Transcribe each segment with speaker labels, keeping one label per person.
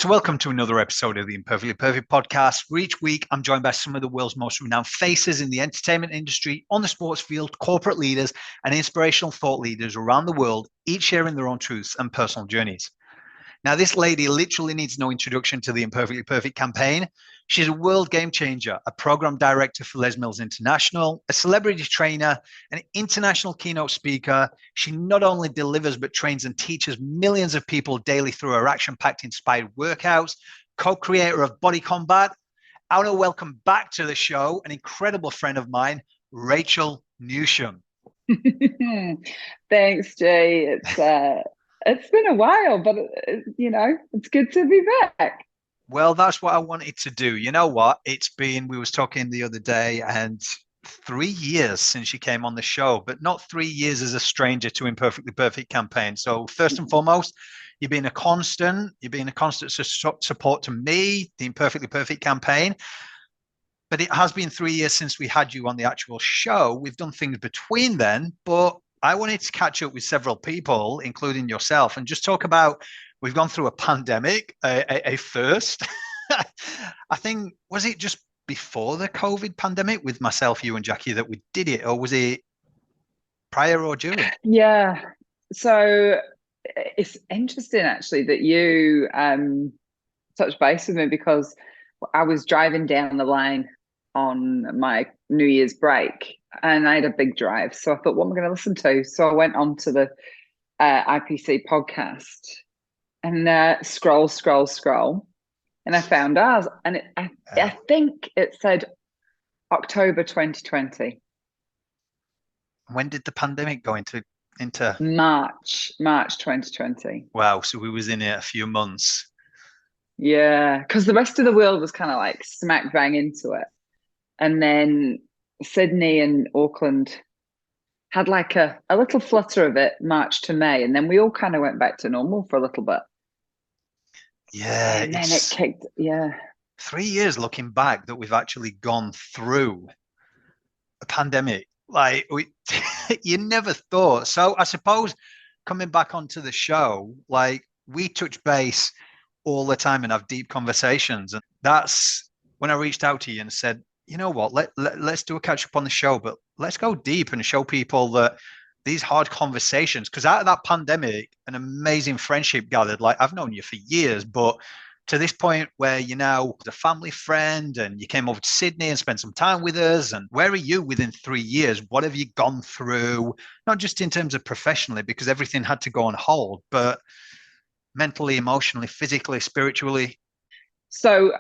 Speaker 1: So welcome to another episode of the Imperfectly Perfect podcast, where each week I'm joined by some of the world's most renowned faces in the entertainment industry, on the sports field, corporate leaders, and inspirational thought leaders around the world, each sharing their own truths and personal journeys. Now, this lady literally needs no introduction to the Imperfectly Perfect campaign. She's a world game changer, a program director for Les Mills International, a celebrity trainer, an international keynote speaker. She not only delivers, but trains and teaches millions of people daily through her action-packed inspired workouts, co-creator of Body Combat. I want to welcome back to the show an incredible friend of mine, Rachael Newsham.
Speaker 2: Thanks, Jay. It's been a while, but it's good to be back.
Speaker 1: Well, that's what I wanted to do. You know what? We was talking the other day, and 3 years since you came on the show, but not 3 years as a stranger to Imperfectly Perfect campaign. So first and foremost, you've been a constant support to me, the Imperfectly Perfect campaign. But it has been 3 years since we had you on the actual show. We've done things between then, but I wanted to catch up with several people, including yourself, and just talk about, we've gone through a pandemic, a first. I think, was it just before the COVID pandemic with myself, you and Jackie that we did it, or was it prior or during?
Speaker 2: Yeah. So it's interesting actually that you touched base with me, because I was driving down the line on my New Year's break and I had a big drive. So I thought, what am I going to listen to? So I went on to the IPC podcast and scroll. And I found ours. And I think it said October 2020.
Speaker 1: When did the pandemic go into
Speaker 2: March 2020.
Speaker 1: Wow, so we was in it a few months.
Speaker 2: Yeah, because the rest of the world was kind of like smack bang into it. And then Sydney and Auckland had like a little flutter of it March to May. And then we all kind of went back to normal for a little bit.
Speaker 1: Yeah,
Speaker 2: And then it kicked, yeah.
Speaker 1: 3 years looking back that we've actually gone through a pandemic. Like you never thought. So I suppose coming back onto the show, like we touch base all the time and have deep conversations. And that's when I reached out to you and said, you know what, let's do a catch up on the show, but let's go deep and show people that these hard conversations, because out of that pandemic, an amazing friendship gathered. Like I've known you for years, but to this point where you're now a family friend and you came over to Sydney and spent some time with us. And where are you within 3 years? What have you gone through? Not just in terms of professionally, because everything had to go on hold, but mentally, emotionally, physically, spiritually.
Speaker 2: So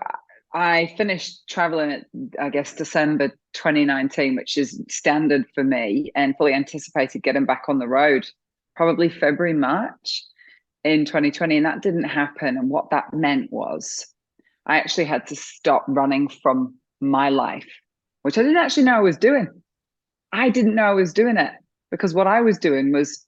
Speaker 2: I finished traveling at, I guess, December 2019, which is standard for me, and fully anticipated getting back on the road probably February, March in 2020. And that didn't happen. And what that meant was I actually had to stop running from my life, which I didn't actually know I was doing. I didn't know I was doing it, because what I was doing was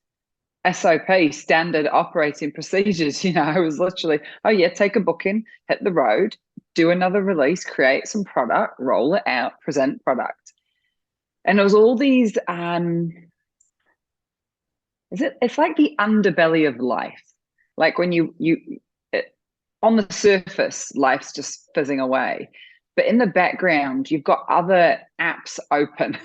Speaker 2: SOP, standard operating procedures. I was literally, oh yeah, take a booking, hit the road, do another release, create some product, roll it out, present product. And it was all these, it's like the underbelly of life. Like when on the surface, life's just fizzing away. But in the background, you've got other apps open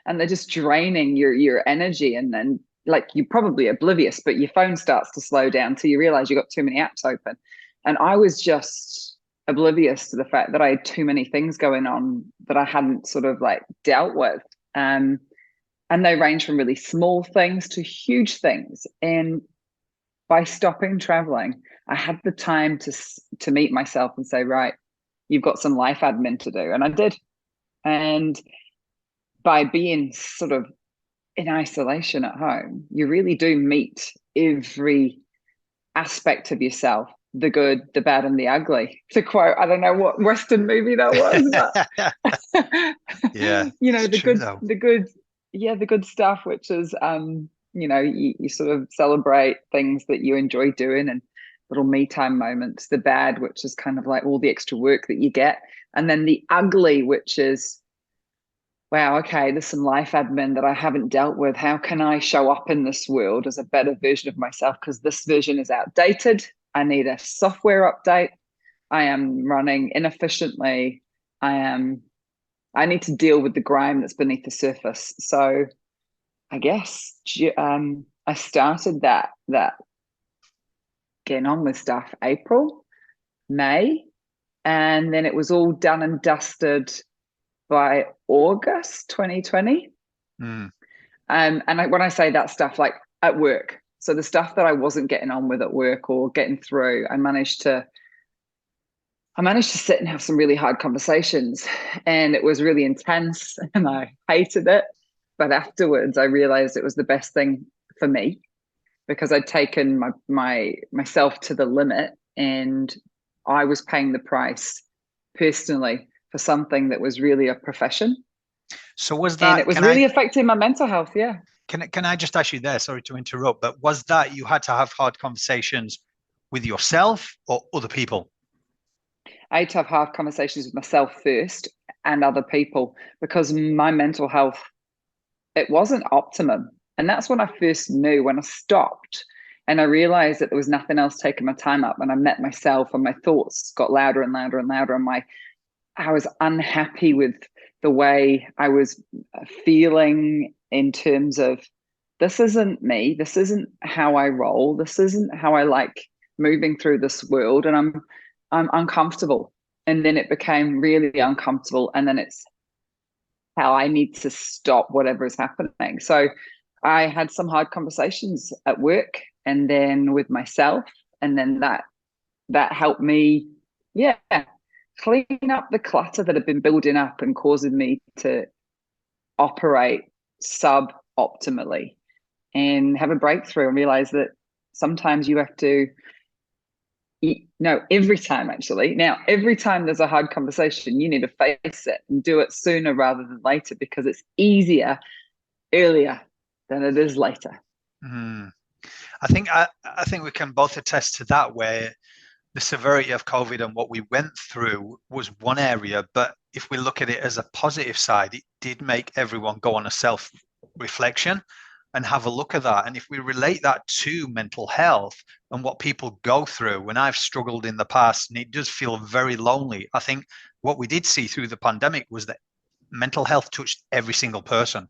Speaker 2: and they're just draining your energy. And then like you're probably oblivious, but your phone starts to slow down till you realize you've got too many apps open. And I was just oblivious to the fact that I had too many things going on that I hadn't sort of like dealt with. And they range from really small things to huge things. And by stopping traveling, I had the time to meet myself and say, right, you've got some life admin to do. And I did. And by being sort of in isolation at home, you really do meet every aspect of yourself, the good, the bad, and the ugly. To quote, I don't know what Western movie that was,
Speaker 1: but yeah,
Speaker 2: the good stuff, which is you sort of celebrate things that you enjoy doing and little me time moments. The bad, which is kind of like all the extra work that you get, and then the ugly, which is, wow, okay, there's some life admin that I haven't dealt with. How can I show up in this world as a better version of myself? Because this version is outdated. I need a software update. I am running inefficiently. I need to deal with the grime that's beneath the surface. So I guess I started that getting on with stuff April, May, and then it was all done and dusted by August 2020.
Speaker 1: Mm.
Speaker 2: When I say that stuff, like at work, so the stuff that I wasn't getting on with at work or getting through, I managed to sit and have some really hard conversations, and it was really intense and I hated it. But afterwards, I realized it was the best thing for me because I'd taken myself to the limit, and I was paying the price personally for something that was really a profession.
Speaker 1: So was
Speaker 2: And
Speaker 1: that,
Speaker 2: it was really affecting my mental health. Yeah.
Speaker 1: can I just ask you there, sorry to interrupt, but was that you had to have hard conversations with yourself or other people?
Speaker 2: I had to have hard conversations with myself first and other people because my mental health, it wasn't optimum. And that's when I first knew, when I stopped and I realized that there was nothing else taking my time up. And I met myself and my thoughts got louder and louder and louder. And I was unhappy with the way I was feeling in terms of, this isn't me. This isn't how I roll. This isn't how I like moving through this world. And I'm uncomfortable. And then it became really uncomfortable. And then it's how I need to stop whatever is happening. So I had some hard conversations at work and then with myself. And then that helped me, yeah, clean up the clutter that had been building up and causing me to operate sub-optimally, and have a breakthrough and realize that sometimes you have to, no, every time actually. Now, every time there's a hard conversation, you need to face it and do it sooner rather than later, because it's easier earlier than it is later.
Speaker 1: Mm. I think we can both attest to that, where the severity of COVID and what we went through was one area, but if we look at it as a positive side, it did make everyone go on a self-reflection and have a look at that. And if we relate that to mental health and what people go through, when I've struggled in the past and it does feel very lonely, I think what we did see through the pandemic was that mental health touched every single person.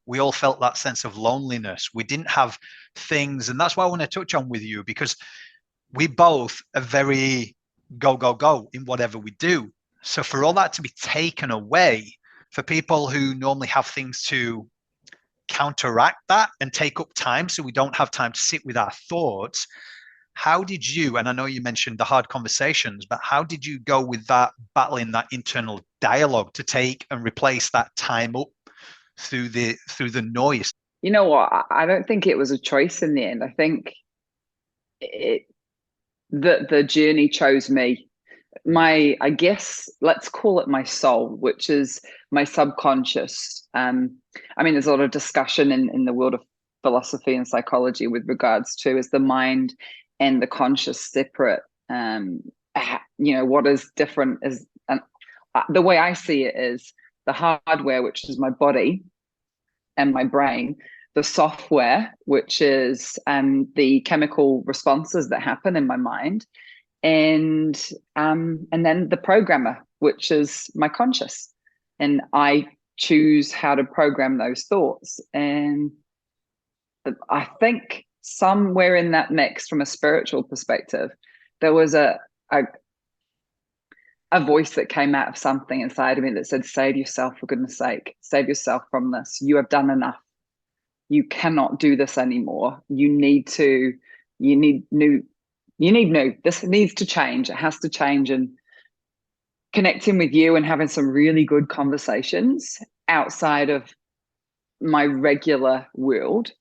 Speaker 1: We all felt that sense of loneliness. We didn't have things, and that's why I want to touch on with you, because we both are very go, go, go in whatever we do. So for all that to be taken away, for people who normally have things to counteract that and take up time so we don't have time to sit with our thoughts, how did you, and I know you mentioned the hard conversations, but how did you go with that, battling that internal dialogue to take and replace that time up through the noise?
Speaker 2: You know what? I don't think it was a choice in the end. I think the journey chose me. I guess let's call it my soul, which is my subconscious. I mean, there's a lot of discussion in the world of philosophy and psychology with regards to, is the mind and the conscious separate? What is different is, and the way I see it is the hardware, which is my body and my brain, the software, which is the chemical responses that happen in my mind, and then the programmer, which is my conscious, and I choose how to program those thoughts. And I think somewhere in that mix, from a spiritual perspective, there was a voice that came out of something inside of me that said, save yourself, for goodness sake, save yourself from this. You have done enough. You cannot do this anymore. You need new. This needs to change. It has to change. And connecting with you and having some really good conversations outside of my regular world,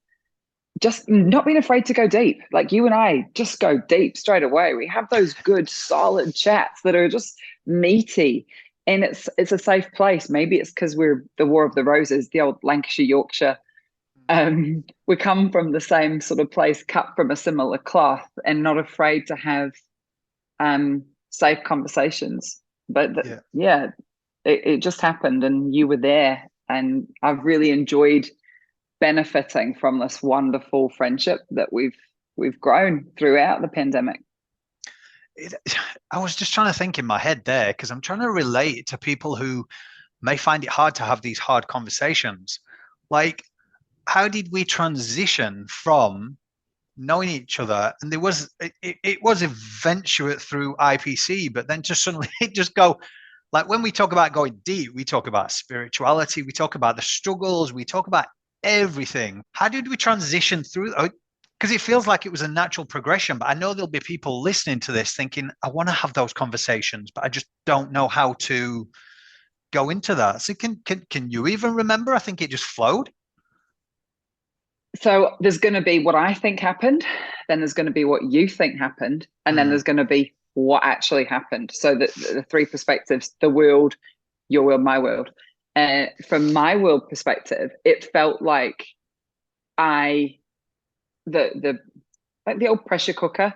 Speaker 2: just not being afraid to go deep. Like you and I just go deep straight away. We have those good, solid chats that are just meaty, and it's a safe place. Maybe it's because we're the War of the Roses, the old Lancashire, Yorkshire. We come from the same sort of place, cut from a similar cloth, and not afraid to have safe conversations. But it just happened, and you were there, and I've really enjoyed benefiting from this wonderful friendship that we've grown throughout the pandemic.
Speaker 1: I was just trying to think in my head there because I'm trying to relate to people who may find it hard to have these hard conversations. Like, how did we transition from knowing each other? And there was it was eventuate through IPC, but then just suddenly it just go like when we talk about going deep, we talk about spirituality, we talk about the struggles, we talk about everything. How did we transition through? Because it feels like it was a natural progression, but I know there'll be people listening to this thinking, I want to have those conversations, but I just don't know how to go into that. So can you even remember? I think it just flowed.
Speaker 2: So there's going to be what I think happened, then there's going to be what you think happened, and then there's going to be what actually happened. So the three perspectives: the world, your world, my world. From my world perspective, it felt like the like the old pressure cooker,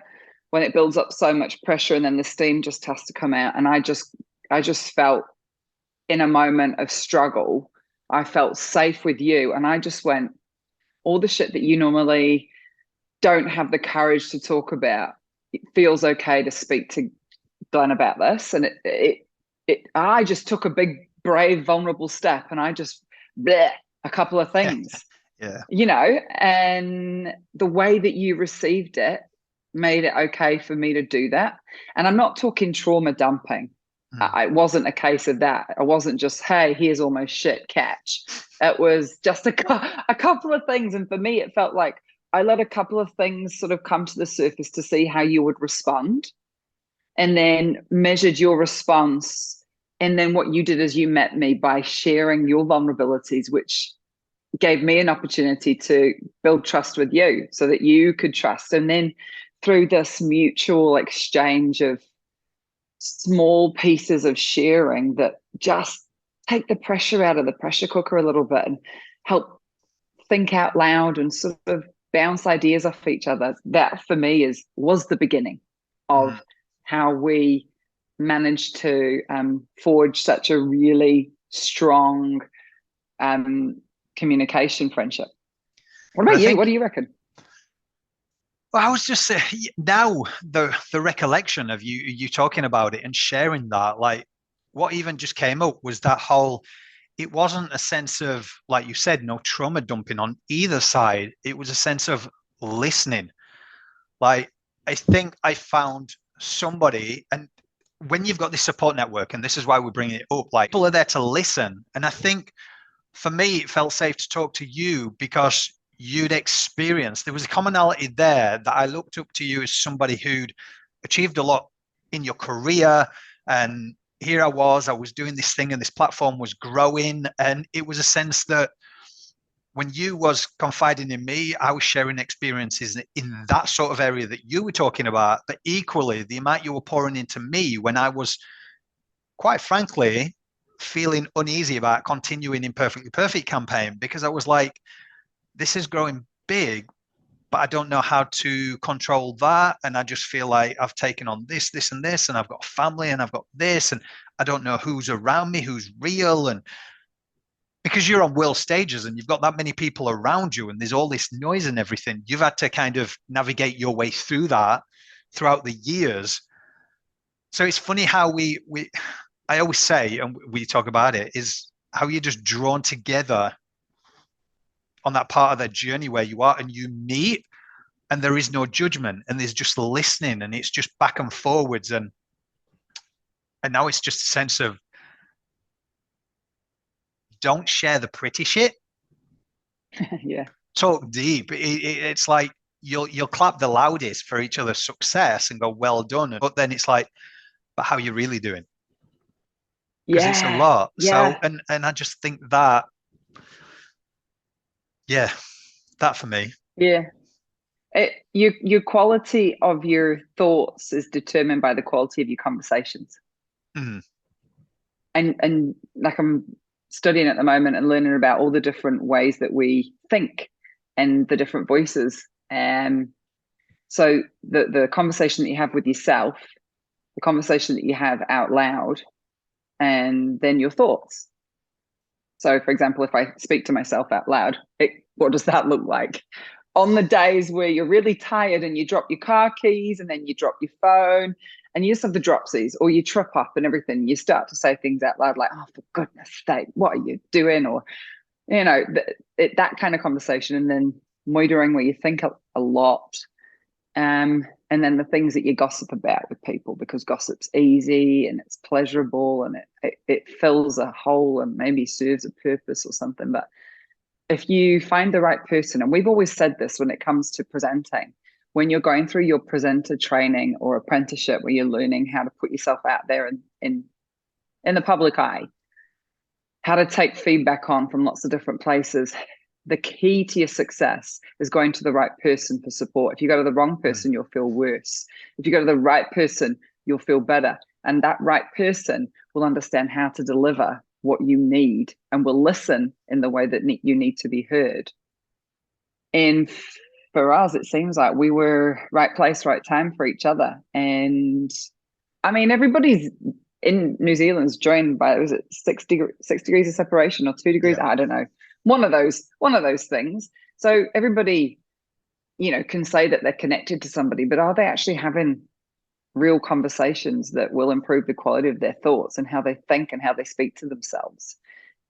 Speaker 2: when it builds up so much pressure and then the steam just has to come out. And I just felt in a moment of struggle, I felt safe with you, and I just went, all the shit that you normally don't have the courage to talk about, it feels okay to speak to Glenn about this. And I just took a big, brave, vulnerable step, and I just bleh, a couple of things,
Speaker 1: Yeah.
Speaker 2: you know, and the way that you received it made it okay for me to do that. And I'm not talking trauma dumping. It wasn't a case of that. I wasn't just, hey, here's all my shit, catch. It was just a couple of things. And for me, it felt like I let a couple of things sort of come to the surface to see how you would respond, and then measured your response. And then what you did is you met me by sharing your vulnerabilities, which gave me an opportunity to build trust with you so that you could trust. And then through this mutual exchange of small pieces of sharing that just take the pressure out of the pressure cooker a little bit and help think out loud and sort of bounce ideas off each other. That for me was the beginning of how we managed to forge such a really strong communication friendship. What about you? What do you reckon?
Speaker 1: Well, I was just saying now the recollection of you talking about it and sharing that, like what even just came up was that whole, it wasn't a sense of, like you said, no trauma dumping on either side. It was a sense of listening. Like, I think I found somebody, and when you've got this support network, and this is why we're bringing it up, like people are there to listen. And I think for me, it felt safe to talk to you because you'd experienced, there was a commonality there that I looked up to you as somebody who'd achieved a lot in your career. And here I was doing this thing and this platform was growing. And it was a sense that when you was confiding in me, I was sharing experiences in that sort of area that you were talking about. But equally, the amount you were pouring into me when I was, quite frankly, feeling uneasy about continuing Imperfectly Perfect campaign, because I was like, this is growing big, but I don't know how to control that. And I just feel like I've taken on this, this, and this, and I've got family and I've got this, and I don't know who's around me, who's real. And because you're on world stages and you've got that many people around you and there's all this noise and everything, you've had to kind of navigate your way through that throughout the years. So it's funny how I always say, and we talk about it, is how you're just drawn together on that part of the journey where you are and you meet, and there is no judgment and there's just listening and it's just back and forwards. And now it's just a sense of, don't share the pretty shit.
Speaker 2: Yeah.
Speaker 1: Talk deep. It's like you'll clap the loudest for each other's success and go, well done. But then it's like, but how are you really doing? Because it's a lot.
Speaker 2: Yeah.
Speaker 1: So, and I just think that, yeah, that for me.
Speaker 2: Yeah. Your quality of your thoughts is determined by the quality of your conversations. And like I'm studying at the moment and learning about all the different ways that we think and the different voices. So the conversation that you have with yourself, the conversation that you have out loud, and then your thoughts. So, for example, if I speak to myself out loud, what does that look like? On the days where you're really tired and you drop your car keys and then you drop your phone and you just have the dropsies, or you trip up and everything, you start to say things out loud like, oh, for goodness sake, what are you doing? Or, that kind of conversation. And then moitering, where you think a lot. And then the things that you gossip about with people, because gossip's easy and it's pleasurable, and it fills a hole and maybe serves a purpose or something. But if you find the right person, and we've always said this when it comes to presenting, when you're going through your presenter training or apprenticeship, where you're learning how to put yourself out there in the public eye, how to take feedback on from lots of different places, the key to your success is going to the right person for support. If you go to the wrong person, you'll feel worse. If you go to the right person, you'll feel better. And that right person will understand how to deliver what you need and will listen in the way that you need to be heard. And for us, it seems like we were right place, right time for each other. And I mean, everybody's in New Zealand's joined by, was it 6 degrees of separation or 2 degrees? Yeah. I don't know. One of those things. So everybody, can say that they're connected to somebody, but are they actually having real conversations that will improve the quality of their thoughts and how they think and how they speak to themselves?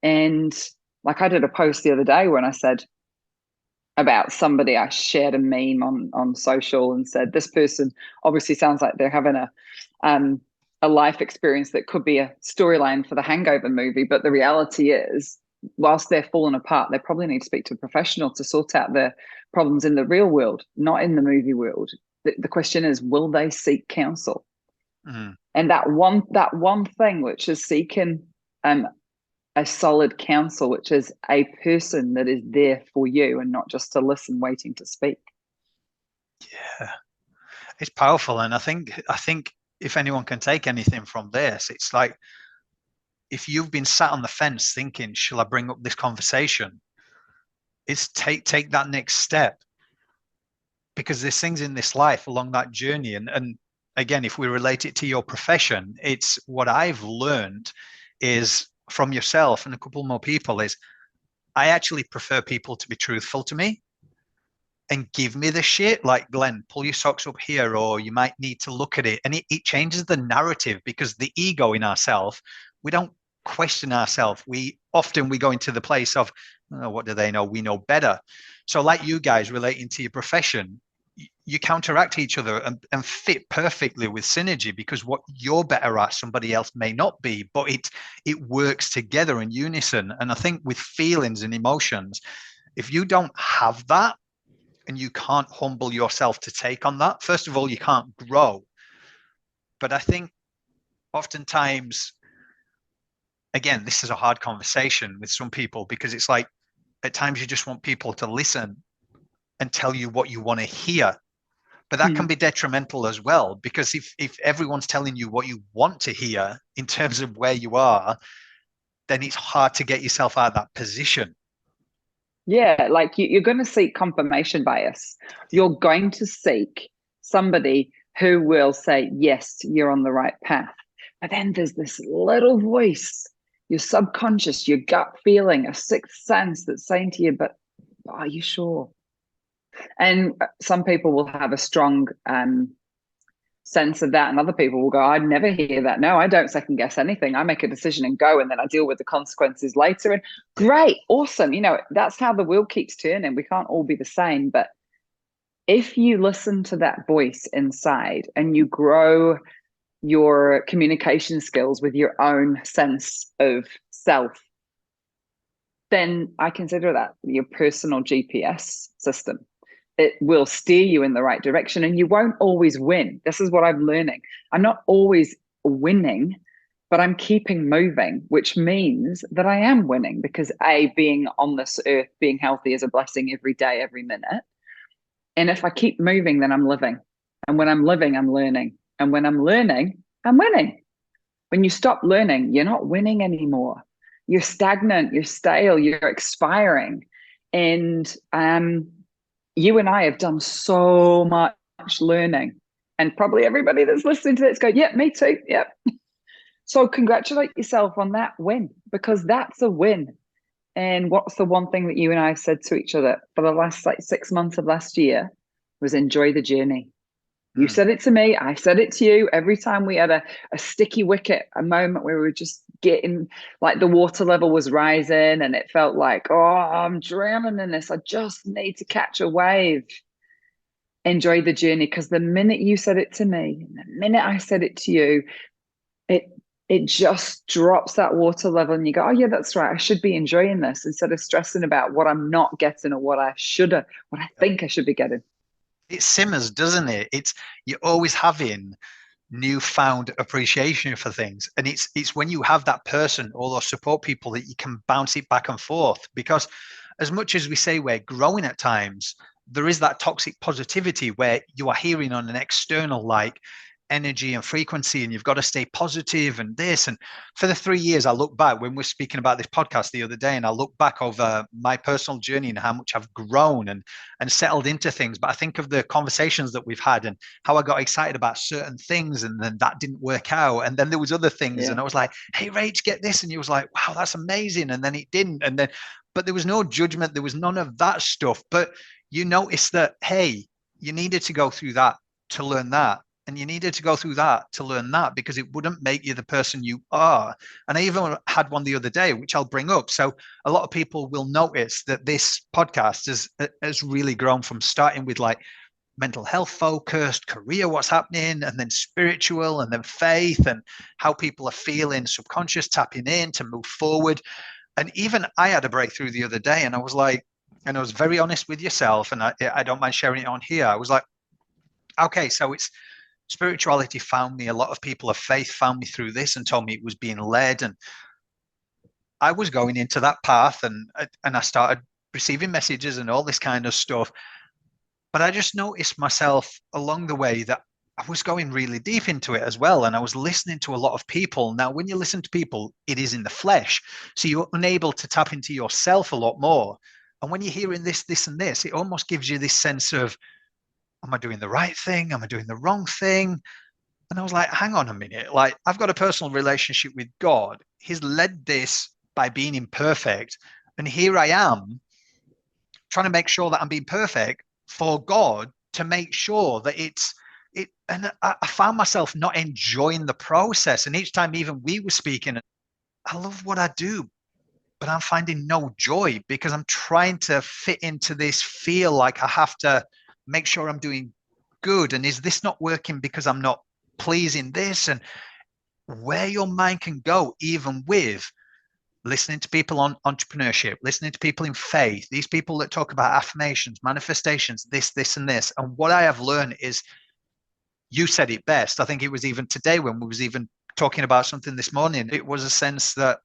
Speaker 2: And like, I did a post the other day when I said about somebody, I shared a meme on social and said, this person obviously sounds like they're having a life experience that could be a storyline for the Hangover movie, but the reality is, whilst they're falling apart, they probably need to speak to a professional to sort out their problems in the real world, not in the movie world. The question is, will they seek counsel? Mm. And that one thing, which is seeking a solid counsel, which is a person that is there for you and not just to listen, waiting to speak.
Speaker 1: Yeah, it's powerful. And I think if anyone can take anything from this, it's like, if you've been sat on the fence thinking, shall I bring up this conversation? It's take that next step, because there's things in this life along that journey. And again, if we relate it to your profession, it's what I've learned is from yourself and a couple more people is, I actually prefer people to be truthful to me and give me the shit, like, Glenn, pull your socks up here, or you might need to look at it. And it changes the narrative, because the ego in ourselves, we don't question ourselves. We go into the place of, oh, what do they know? We know better. So like you guys relating to your profession, you counteract each other and fit perfectly with synergy, because what you're better at, somebody else may not be, but it works together in unison. And I think with feelings and emotions, if you don't have that and you can't humble yourself to take on that, first of all, you can't grow. But I think oftentimes, again, this is a hard conversation with some people, because it's like, at times you just want people to listen and tell you what you want to hear. But that can be detrimental as well, because if everyone's telling you what you want to hear in terms of where you are, then it's hard to get yourself out of that position.
Speaker 2: Yeah, like you're going to seek confirmation bias. You're going to seek somebody who will say, yes, you're on the right path. But then there's this little voice, your subconscious, your gut feeling, a sixth sense that's saying to you, but are you sure? And some people will have a strong sense of that, and other people will go, I'd never hear that. No, I don't second guess anything. I make a decision and go, and then I deal with the consequences later. And great, awesome. That's how the wheel keeps turning. We can't all be the same. But if you listen to that voice inside and you grow your communication skills with your own sense of self, then I consider that your personal GPS system. It will steer you in the right direction, and you won't always win. This is what I'm learning. I'm not always winning, but I'm keeping moving, which means that I am winning, because being on this earth, being healthy is a blessing every day, every minute. And if I keep moving, then I'm living. And when I'm living, I'm learning. And when I'm learning, I'm winning. When you stop learning, you're not winning anymore. You're stagnant, you're stale, you're expiring. And you and I have done so much learning, and probably everybody that's listening to this go, yep, me too. Yep. So congratulate yourself on that win, because that's a win. And what's the one thing that you and I said to each other for the last 6 months of last year was, enjoy the journey. You said it to me, I said it to you. Every time we had a sticky wicket, a moment where we were just getting, like, the water level was rising and it felt like, oh, I'm drowning in this. I just need to catch a wave. Enjoy the journey. Because the minute you said it to me, and the minute I said it to you, it just drops that water level and you go, oh yeah, that's right. I should be enjoying this instead of stressing about what I'm not getting or what I think I should be getting.
Speaker 1: It simmers, doesn't it? It's you're always having newfound appreciation for things, and it's when you have that person or those support people that you can bounce it back and forth. Because as much as we say we're growing at times, there is that toxic positivity where you are hearing on an external like energy and frequency, and you've got to stay positive and this. And for the 3 years, I look back when we're speaking about this podcast the other day, and I look back over my personal journey and how much I've grown and settled into things. But I think of the conversations that we've had and how I got excited about certain things, and then that didn't work out. And then there was other things, and I was like, "Hey, Rach, get this," and you was like, "Wow, that's amazing," and then it didn't, and then. But there was no judgment. There was none of that stuff. But you noticed that, hey, you needed to go through that to learn that. And you needed to go through that to learn that, because it wouldn't make you the person you are. And I even had one the other day, which I'll bring up. So a lot of people will notice that this podcast has really grown from starting with like mental health focused, career, what's happening, and then spiritual, and then faith, and how people are feeling, subconscious, tapping in to move forward. And even I had a breakthrough the other day, and I was like, and I was very honest with yourself, and I don't mind sharing it on here. I was like, okay, so it's spirituality found me. A lot of people of faith found me through this and told me it was being led. And I was going into that path, and I started receiving messages and all this kind of stuff. But I just noticed myself along the way that I was going really deep into it as well. And I was listening to a lot of people. Now, when you listen to people, it is in the flesh. So you're unable to tap into yourself a lot more. And when you're hearing this, this, and this, it almost gives you this sense of, am I doing the right thing? Am I doing the wrong thing? And I was like, hang on a minute. Like, I've got a personal relationship with God. He's led this by being imperfect. And here I am trying to make sure that I'm being perfect for God to make sure that it. And I found myself not enjoying the process. And each time, even we were speaking, I love what I do, but I'm finding no joy because I'm trying to fit into this, feel like I have to make sure I'm doing good. And is this not working because I'm not pleasing this? And where your mind can go, even with listening to people on entrepreneurship, listening to people in faith, these people that talk about affirmations, manifestations, this, and this. And what I have learned is, you said it best. I think it was even today when we was even talking about something this morning. It was a sense that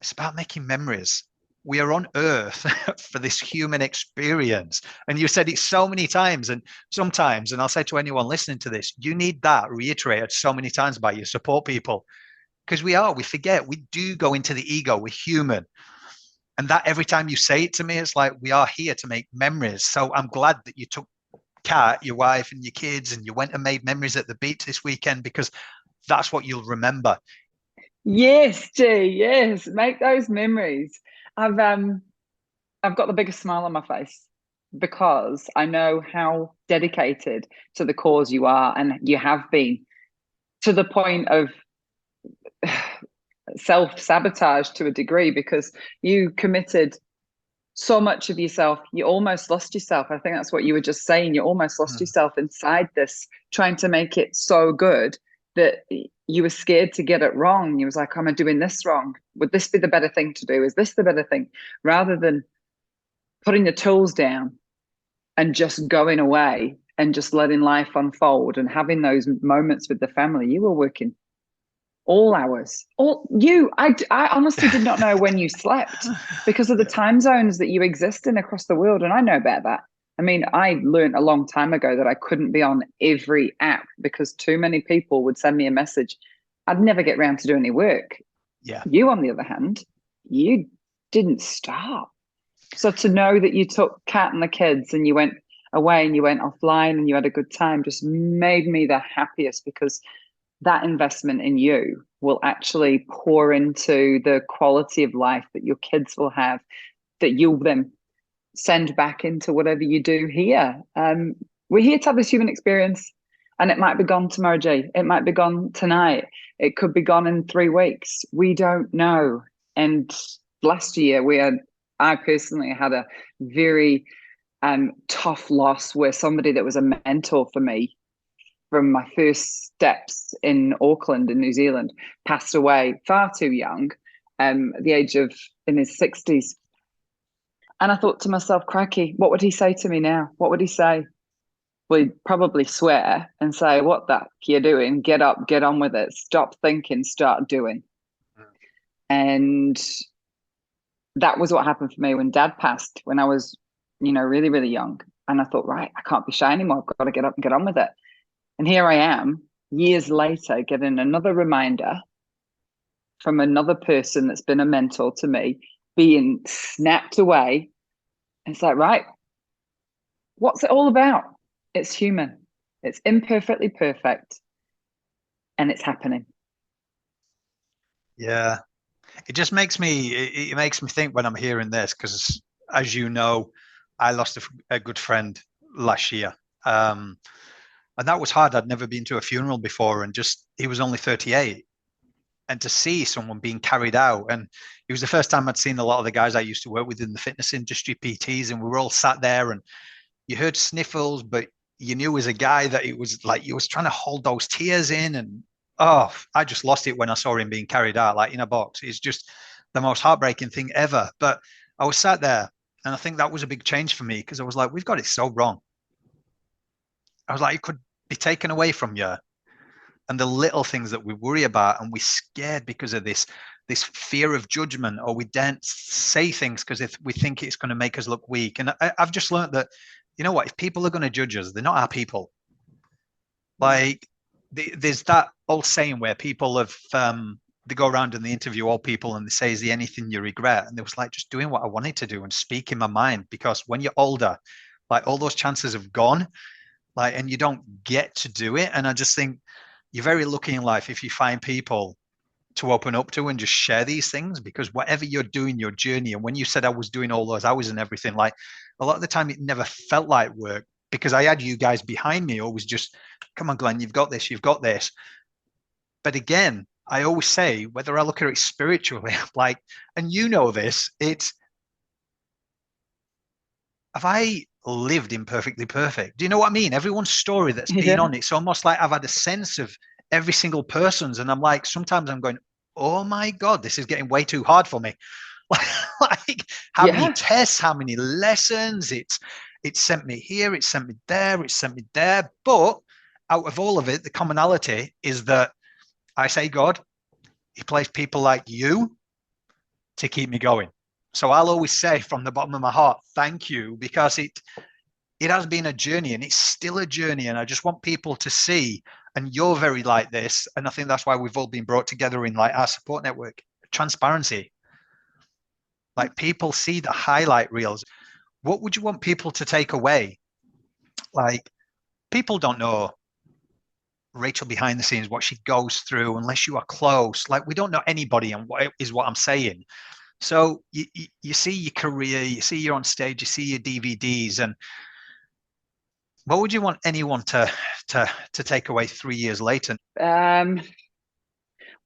Speaker 1: it's about making memories. We are on earth for this human experience. And you said it so many times, and sometimes, and I'll say to anyone listening to this, you need that reiterated so many times by your support people. Because we forget, we do go into the ego, we're human. And that every time you say it to me, it's like, we are here to make memories. So I'm glad that you took Kat, your wife, and your kids, and you went and made memories at the beach this weekend, because that's what you'll remember.
Speaker 2: Yes, G. Yes, make those memories. I've got the biggest smile on my face because I know how dedicated to the cause you are, and you have been, to the point of self-sabotage to a degree, because you committed so much of yourself. You almost lost yourself. I think that's what you were just saying. You almost lost yourself inside this, trying to make it so good that you were scared to get it wrong. You was like, am I doing this wrong? Would this be the better thing to do? Is this the better thing? Rather than putting the tools down and just going away and just letting life unfold and having those moments with the family, you were working all hours. I honestly did not know when you slept because of the time zones that you exist in across the world. And I know about that. I mean, I learned a long time ago that I couldn't be on every app because too many people would send me a message. I'd never get around to do any work.
Speaker 1: Yeah.
Speaker 2: You, on the other hand, you didn't stop. So to know that you took Kat and the kids and you went away and you went offline and you had a good time just made me the happiest, because that investment in you will actually pour into the quality of life that your kids will have, that you'll then send back into whatever you do here. We're here to have this human experience. And it might be gone tomorrow, G. It might be gone tonight. It could be gone in 3 weeks. We don't know. And last year I personally had a very tough loss where somebody that was a mentor for me from my first steps in Auckland in New Zealand passed away far too young, at the age of in his 60s. And I thought to myself, crikey, what would he say to me now? What would he say? Well, he'd probably swear and say, what the heck you're doing? Get up, get on with it. Stop thinking, start doing. And that was what happened for me when Dad passed, when I was, really, really young. And I thought, right, I can't be shy anymore. I've got to get up and get on with it. And here I am, years later, getting another reminder from another person that's been a mentor to me, being snapped away. It's like, right, what's it all about? It's human. It's imperfectly perfect. And it's happening.
Speaker 1: Yeah. It makes me think when I'm hearing this, because as you know, I lost a good friend last year. And that was hard. I'd never been to a funeral before, and just he was only 38. And to see someone being carried out, and it was the first time I'd seen a lot of the guys I used to work with in the fitness industry, PTs, and we were all sat there, and you heard sniffles, but you knew as a guy that it was like you was trying to hold those tears in. And oh, I just lost it when I saw him being carried out like in a box. It's just the most heartbreaking thing ever. But I was sat there, and I think that was a big change for me, because I was like, we've got it so wrong. I was like, it could be taken away from you. And the little things that we worry about, and we're scared because of this fear of judgment, or we daren't say things because if we think it's going to make us look weak. And I've just learned that, you know what, if people are going to judge us, they're not our people. Like there's that old saying where people have they go around and they interview all people and they say, is there anything you regret? And it was like, just doing what I wanted to do and speaking my mind. Because when you're older, like all those chances have gone, like, and you don't get to do it. And I just think you're very lucky in life if you find people to open up to and just share these things, because whatever you're doing, your journey. And when you said I was doing all those hours and everything, like a lot of the time it never felt like work, because I had you guys behind me, always just, come on, Glenn, you've got this, you've got this. But again, I always say, whether I look at it spiritually, like, and you know this, it's, have I lived imperfectly perfect? Do you know what I mean? Everyone's story that's been on, it's almost like I've had a sense of every single person's. And I'm like, sometimes I'm going, oh my God, this is getting way too hard for me. Like how many tests, how many lessons, it's sent me here, it's sent me there, it's sent me there. But out of all of it, the commonality is that I say, God, he placed people like you to keep me going. So I'll always say from the bottom of my heart, thank you, because it has been a journey, and it's still a journey. And I just want people to see, and you're very like this. And I think that's why we've all been brought together in like our support network, transparency. Like people see the highlight reels. What would you want people to take away? Like people don't know Rachael behind the scenes, what she goes through, unless you are close. Like we don't know anybody, and what is what I'm saying. So you see your career, you see you're on stage, you see your DVDs, and what would you want anyone to take away 3 years later?
Speaker 2: Well,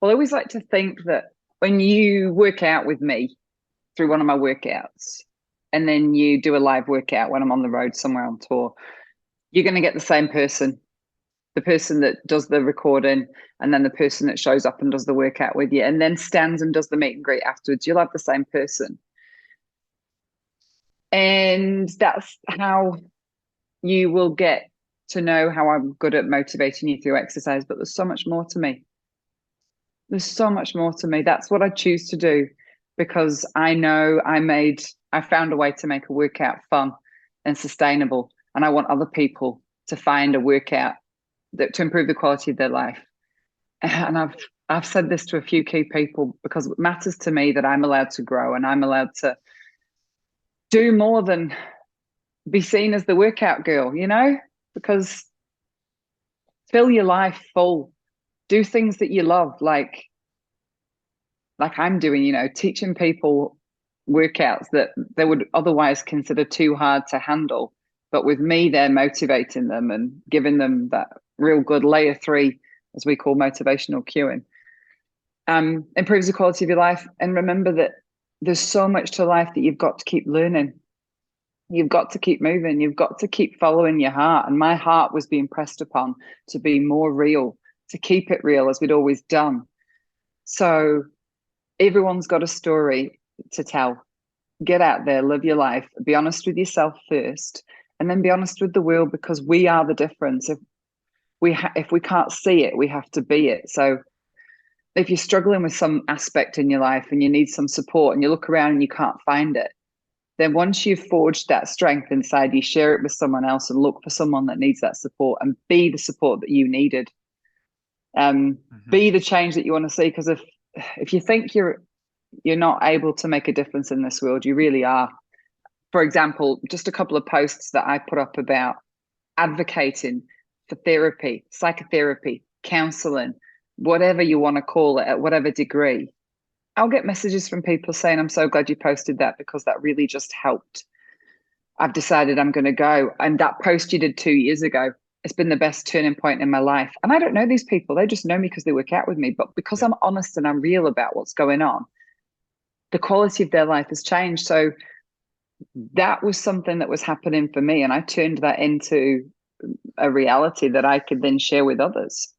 Speaker 2: I always like to think that when you work out with me through one of my workouts, and then you do a live workout when I'm on the road somewhere on tour, you're going to get the same person. The person that does the recording, and then the person that shows up and does the workout with you, and then stands and does the meet and greet afterwards. You'll have the same person. And that's how you will get to know how I'm good at motivating you through exercise. But there's so much more to me. There's so much more to me. That's what I choose to do, because I know I found a way to make a workout fun and sustainable. And I want other people to find a workout to improve the quality of their life. And I've said this to a few key people, because it matters to me that I'm allowed to grow, and I'm allowed to do more than be seen as the workout girl, because fill your life full, do things that you love, like I'm doing, teaching people workouts that they would otherwise consider too hard to handle. But with me, they're motivating them and giving them that real good. Layer 3, as we call motivational cueing, improves the quality of your life. And remember that there's so much to life that you've got to keep learning. You've got to keep moving. You've got to keep following your heart. And my heart was being pressed upon to be more real, to keep it real as we'd always done. So everyone's got a story to tell. Get out there, live your life, be honest with yourself first, and then be honest with the world, because we are the difference. If we can't see it, we have to be it. So if you're struggling with some aspect in your life and you need some support and you look around and you can't find it, then once you've forged that strength inside you, share it with someone else and look for someone that needs that support and be the support that you needed. Be the change that you want to see. Because if you think you're not able to make a difference in this world, you really are. For example, just a couple of posts that I put up about advocating for therapy, psychotherapy, counseling, whatever you want to call it, at whatever degree. I'll get messages from people saying, I'm so glad you posted that because that really just helped. I've decided I'm going to go. And that post you did 2 years ago, it's been the best turning point in my life. And I don't know these people. They just know me because they work out with me. But because I'm honest and I'm real about what's going on, the quality of their life has changed. So that was something that was happening for me. And I turned that into a reality that I could then share with others.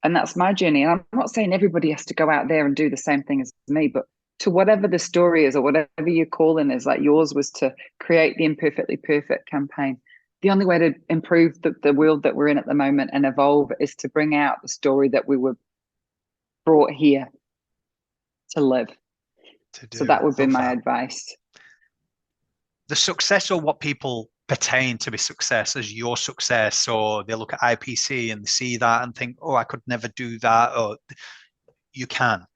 Speaker 2: And that's my journey. And I'm not saying everybody has to go out there and do the same thing as me, but to whatever the story is or whatever your calling is, like yours was to create the Imperfectly Perfect campaign. The only way to improve the world that we're in at the moment and evolve is to bring out the story that we were brought here to live. So that would be my advice.
Speaker 1: The success, or what people pertain to be success as your success, or they look at IPC and they see that and think, oh, I could never do that, or you can.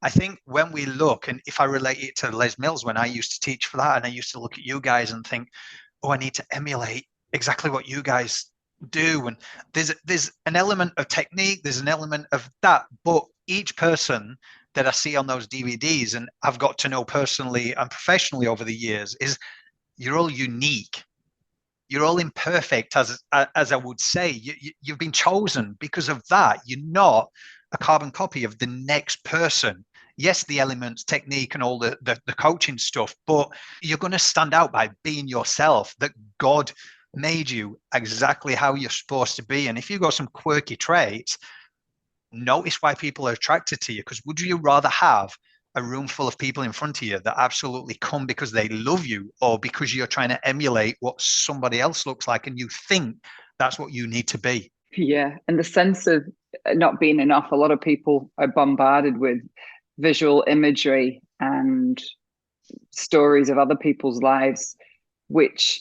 Speaker 1: I think when we look, and if I relate it to Les Mills, when I used to teach for that, and I used to look at you guys and think, oh, I need to emulate exactly what you guys do. And there's an element of technique, there's an element of that, but each person that I see on those DVDs and I've got to know personally and professionally over the years is you're all unique. You're all imperfect, as I would say. You've been chosen because of that. You're not a carbon copy of the next person. Yes, the elements, technique, and all the coaching stuff, but you're going to stand out by being yourself, that God made you exactly how you're supposed to be. And if you've got some quirky traits, notice why people are attracted to you. Because would you rather have a room full of people in front of you that absolutely come because they love you, or because you're trying to emulate what somebody else looks like and you think that's what you need to be?
Speaker 2: Yeah. And the sense of not being enough, a lot of people are bombarded with visual imagery and stories of other people's lives, which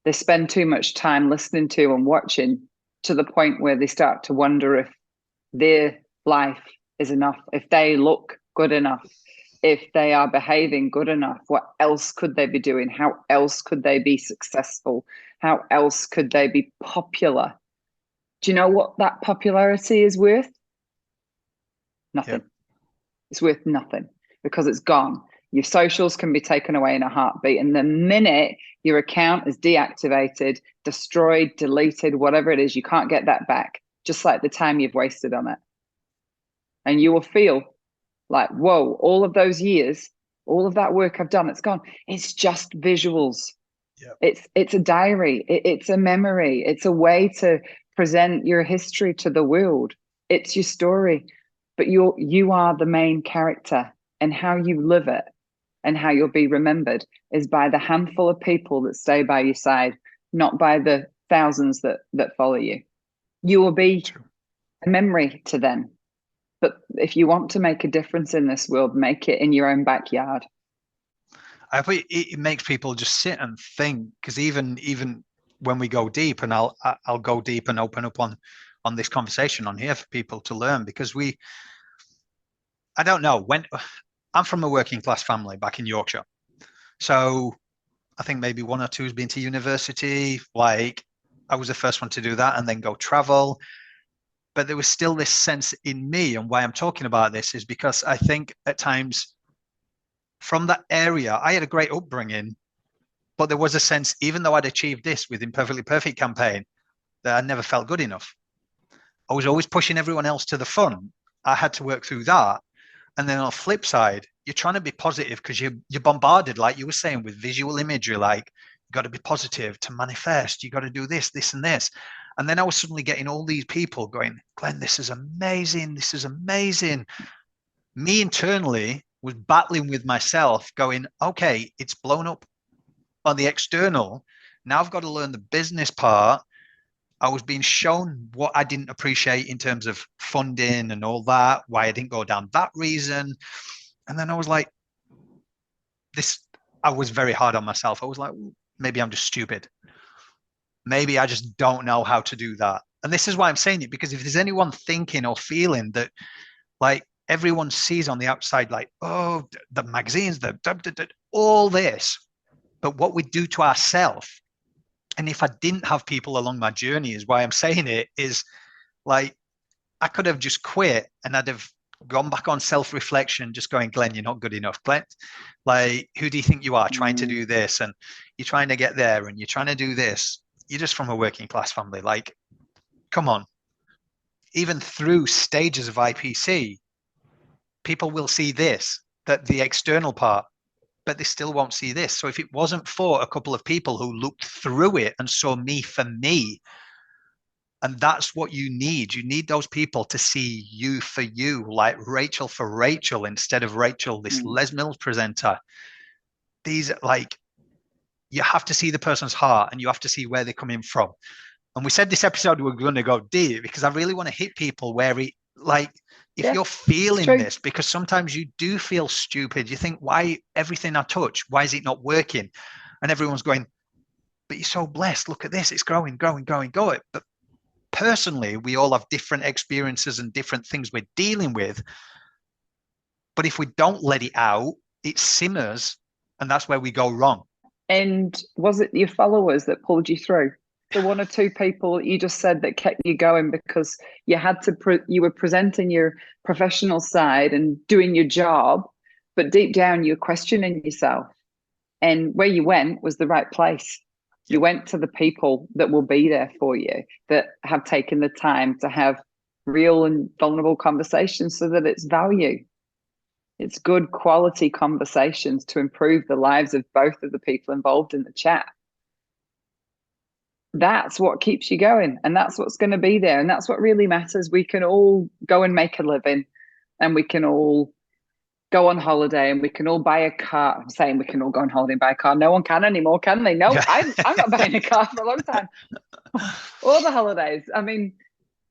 Speaker 2: they spend too much time listening to and watching, to the point where they start to wonder if their life is enough, if they look good enough, if they are behaving good enough. What else could they be doing? How else could they be successful? How else could they be popular? Do you know what that popularity is worth? Nothing. Yep. It's worth nothing, because it's gone. Your socials can be taken away in a heartbeat. And the minute your account is deactivated, destroyed, deleted, whatever it is, you can't get that back, just like the time you've wasted on it. And you will feel like, whoa, all of those years, all of that work I've done, it's gone. It's just visuals. Yep. It's a diary. It's a memory. It's a way to present your history to the world. It's your story, but you are the main character, and how you live it and how you'll be remembered is by the handful of people that stay by your side, not by the thousands that follow you. You will be a memory to them. But if you want to make a difference in this world, make it in your own backyard.
Speaker 1: I think it makes people just sit and think, because even when we go deep, and I'll go deep and open up on this conversation on here for people to learn, because I don't know, when I'm from a working class family back in Yorkshire, so I think maybe one or two has been to university. Like, I was the first one to do that and then go travel. But there was still this sense in me, and why I'm talking about this is because I think at times from that area, I had a great upbringing, but there was a sense, even though I'd achieved this with Imperfectly Perfect campaign, that I never felt good enough. I was always pushing everyone else to the front. I had to work through that. And then on the flip side, you're trying to be positive because you're bombarded, like you were saying, with visual imagery, like you got to be positive to manifest. You got to do this, this, and this. And then I was suddenly getting all these people going, Glenn, this is amazing. This is amazing. Me internally was battling with myself, going, okay, it's blown up on the external. Now I've got to learn the business part. I was being shown what I didn't appreciate in terms of funding and all that, why I didn't go down that reason. And then I was like, I was very hard on myself. I was like, maybe I'm just stupid. Maybe I just don't know how to do that. And this is why I'm saying it, because if there's anyone thinking or feeling that, like, everyone sees on the outside, like, oh, the magazines, all this, but what we do to ourselves. And if I didn't have people along my journey, is why I'm saying it, is like, I could have just quit and I'd have gone back on self-reflection, just going, Glenn, you're not good enough. Glenn, like, who do you think you are trying to do this? And you're trying to get there and you're trying to do this. You're just from a working class family. Like, come on. Even through stages of IPC, people will see this, that the external part, but they still won't see this. So if it wasn't for a couple of people who looked through it and saw me for me, and that's what you need those people to see you for you, like Rachael for Rachael, instead of Rachael, this Les Mills presenter. These, like, you have to see the person's heart and you have to see where they're coming from. And we said this episode we're going to go deep because I really want to hit people where it, like, if you're feeling this, because sometimes you do feel stupid, you think, why everything I touch, why is it not working? And everyone's going, but you're so blessed. Look at this. It's growing. But personally, we all have different experiences and different things we're dealing with. But if we don't let it out, it simmers, and that's where we go wrong.
Speaker 2: And was it your followers that pulled you through? The one or two people you just said that kept you going because you had to, you were presenting your professional side and doing your job, but deep down you were questioning yourself. And where you went was the right place. You went to the people that will be there for you, that have taken the time to have real and vulnerable conversations so that it's value. It's good quality conversations to improve the lives of both of the people involved in the chat. That's what keeps you going, and that's what's going to be there, and that's what really matters. We can all go and make a living, and we can all go on holiday, and we can all buy a car. I'm saying we can all go on holiday and buy a car. No one can anymore, can they? No, I'm not buying a car for a long time. All the holidays. I mean,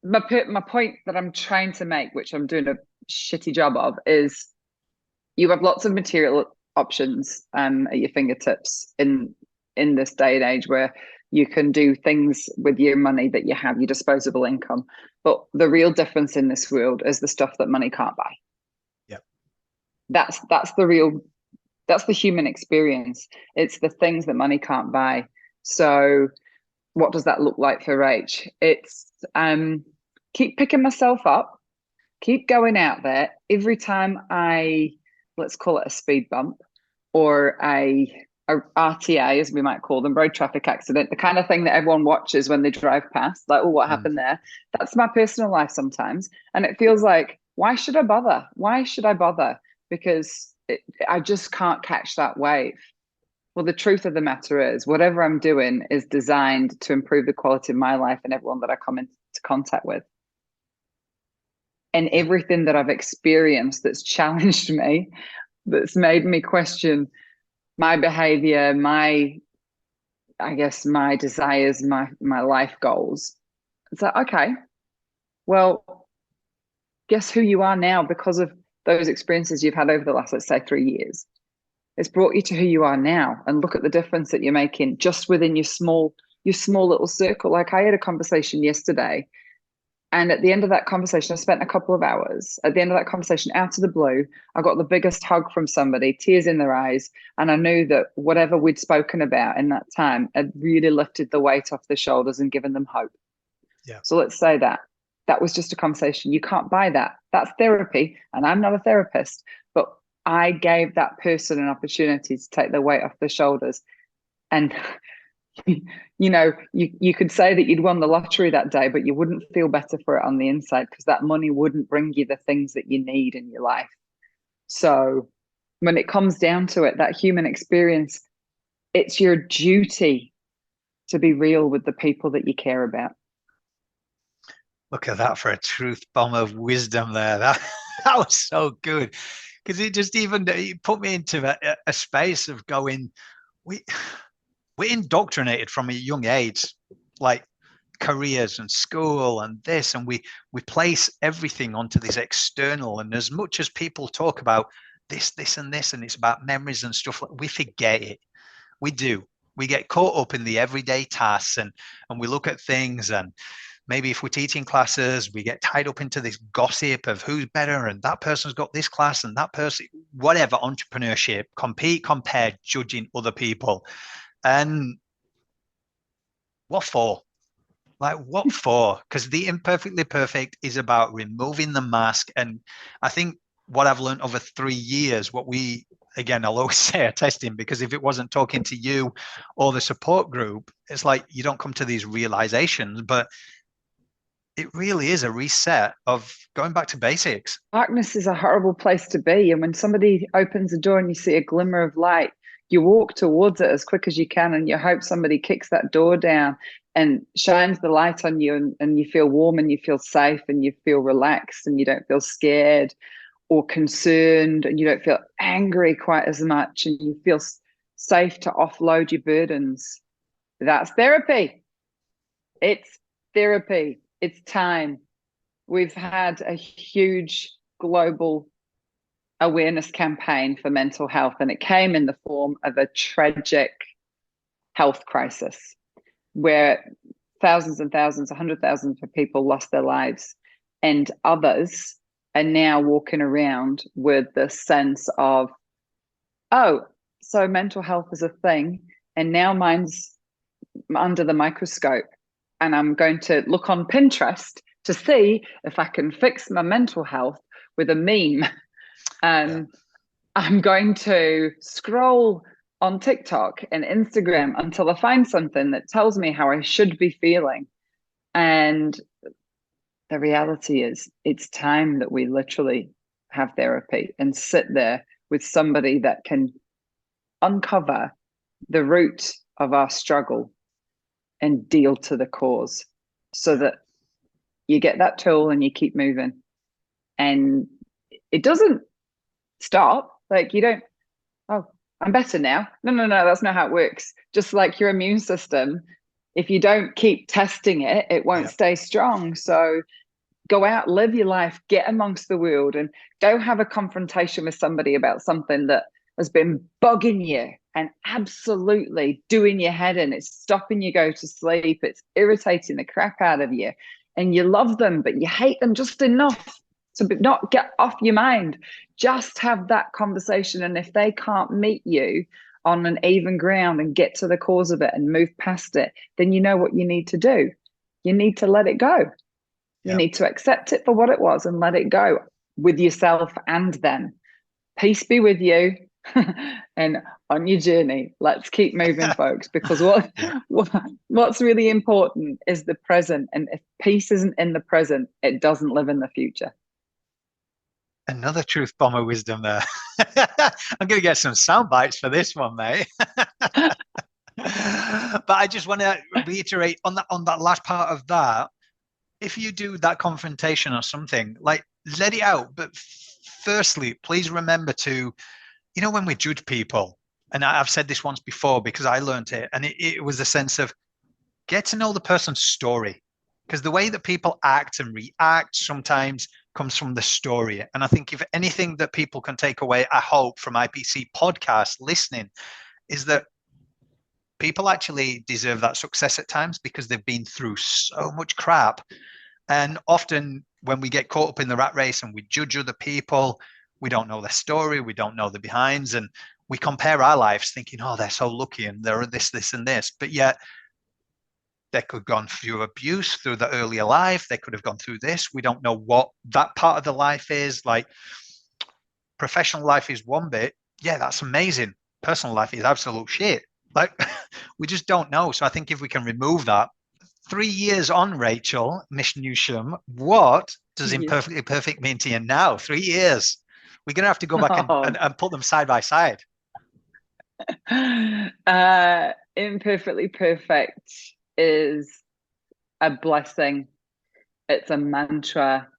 Speaker 2: my point that I'm trying to make, which I'm doing a shitty job of, is you have lots of material options at your fingertips in this day and age where you can do things with your money that you have, your disposable income. But the real difference in this world is the stuff that money can't buy.
Speaker 1: Yeah.
Speaker 2: That's the human experience. It's the things that money can't buy. So what does that look like for Rach? It's keep picking myself up, keep going out there. Every time let's call it a speed bump or a RTA, as we might call them, road traffic accident, the kind of thing that everyone watches when they drive past, like, oh, what happened there? That's my personal life sometimes. And it feels like, why should I bother? Why should I bother? Because I just can't catch that wave. Well, the truth of the matter is, whatever I'm doing is designed to improve the quality of my life and everyone that I come into contact with. And everything that I've experienced that's challenged me, that's made me question my behavior, my desires, my life goals. It's like, okay, well, guess who you are now because of those experiences you've had over the last, let's say, 3 years. It's brought you to who you are now, and look at the difference that you're making just within your small little circle. Like, I had a conversation yesterday, and at the end of that conversation, I spent a couple of hours. At the end of that conversation, out of the blue, I got the biggest hug from somebody, tears in their eyes. And I knew that whatever we'd spoken about in that time had really lifted the weight off their shoulders and given them hope.
Speaker 1: Yeah.
Speaker 2: So let's say that was just a conversation. You can't buy that. That's therapy. And I'm not a therapist, but I gave that person an opportunity to take the weight off their shoulders. And You know, you could say that you'd won the lottery that day, but you wouldn't feel better for it on the inside because that money wouldn't bring you the things that you need in your life. So when it comes down to it, that human experience, it's your duty to be real with the people that you care about.
Speaker 1: Look at that for a truth bomb of wisdom there. That was so good, because it just even it put me into a space of going, we we're indoctrinated from a young age, like careers and school and this, and we place everything onto this external. And as much as people talk about this and this, and it's about memories and stuff, we forget it. We do. We get caught up in the everyday tasks, and we look at things, and maybe if we're teaching classes, we get tied up into this gossip of who's better and that person's got this class and that person, whatever, entrepreneurship, compete, compare, judging other people. And what for? Like, what for? Because the Imperfectly Perfect is about removing the mask. And I think what I've learned over 3 years, what we, again, I'll always say a testing, because if it wasn't talking to you or the support group, it's like you don't come to these realizations. But it really is a reset of going back to basics.
Speaker 2: Darkness is a horrible place to be. And when somebody opens a door and you see a glimmer of light, you walk towards it as quick as you can, and you hope somebody kicks that door down and shines the light on you, and you feel warm and you feel safe and you feel relaxed and you don't feel scared or concerned, and you don't feel angry quite as much, and you feel safe to offload your burdens. That's therapy. It's therapy. It's time. We've had a huge global awareness campaign for mental health, and it came in the form of a tragic health crisis where thousands and thousands, 100,000 of people lost their lives, and others are now walking around with the sense of, oh, so mental health is a thing, and now mine's under the microscope, and I'm going to look on Pinterest to see if I can fix my mental health with a meme. And I'm going to scroll on TikTok and Instagram until I find something that tells me how I should be feeling. And the reality is, it's time that we literally have therapy and sit there with somebody that can uncover the root of our struggle and deal to the cause, so that you get that tool and you keep moving. And it doesn't stop. Like, you don't, oh, I'm better now. No, that's not how it works. Just like your immune system, if you don't keep testing it, it won't stay strong. So go out, live your life, get amongst the world, and go have a confrontation with somebody about something that has been bugging you and absolutely doing your head in. It's stopping you go to sleep. It's irritating the crap out of you. And you love them, but you hate them just enough to not get off your mind. Just have that conversation. And if they can't meet you on an even ground and get to the cause of it and move past it, then you know what you need to do. You need to let it go. You need to accept it for what it was and let it go, with yourself and them. Peace be with you. And on your journey, let's keep moving, folks, because what's really important is the present. And if peace isn't in the present, it doesn't live in the future.
Speaker 1: Another truth bomb of wisdom there. I'm going to get some sound bites for this one, mate. But I just want to reiterate on that last part of that. If you do that confrontation or something, like, let it out. But firstly, please remember to, when we judge people, and I've said this once before because I learned it, and it was a sense of get to know the person's story, because the way that people act and react sometimes comes from the story. And I think if anything that people can take away, I hope, from IPC podcast listening, is that people actually deserve that success at times because they've been through so much crap. And often when we get caught up in the rat race and we judge other people, we don't know their story, we don't know the behinds, and we compare our lives thinking, oh, they're so lucky and they're this, and this. But yet they could have gone through abuse through the earlier life. They could have gone through this. We don't know what that part of the life is. Like, professional life is one bit. Yeah, that's amazing. Personal life is absolute shit. Like, we just don't know. So I think if we can remove that, 3 years on, Rachael, Miss Newsham, what does
Speaker 2: Yeah.
Speaker 1: imperfectly perfect mean to you now? 3 years. We're gonna have to go back and,
Speaker 2: Oh.
Speaker 1: and put them side by side.
Speaker 2: Imperfectly perfect is a blessing. It's a mantra.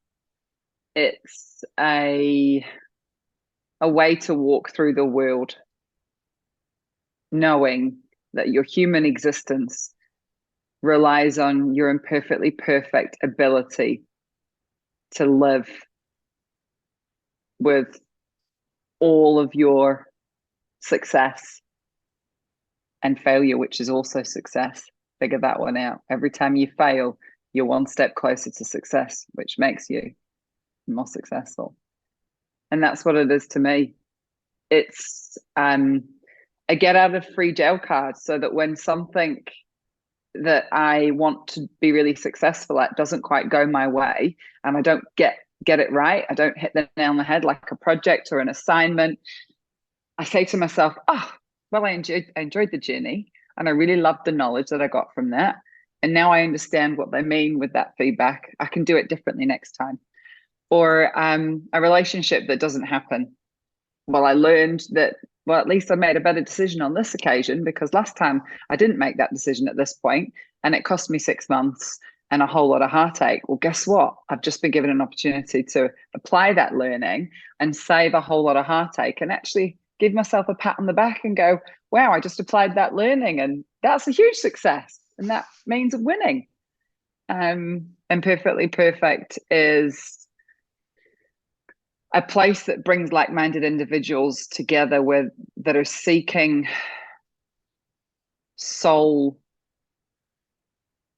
Speaker 2: It's a way to walk through the world, knowing that your human existence relies on your imperfectly perfect ability to live with all of your success and failure, which is also success. Figure that one out. Every time you fail, you're one step closer to success, which makes you more successful. And that's what it is to me. It's a get out of free jail card, so that when something that I want to be really successful at doesn't quite go my way, and I don't get it right, I don't hit the nail on the head, like a project or an assignment, I say to myself, oh, well, I enjoyed the journey, and I really loved the knowledge that I got from that. And now I understand what they mean with that feedback. I can do it differently next time. Or a relationship that doesn't happen. Well, I learned that, well, at least I made a better decision on this occasion, because last time I didn't make that decision at this point, and it cost me 6 months and a whole lot of heartache. Well, guess what? I've just been given an opportunity to apply that learning and save a whole lot of heartache, and actually give myself a pat on the back and go, wow, I just applied that learning, and that's a huge success. And that means winning. And Perfectly Perfect is a place that brings like-minded individuals together that are seeking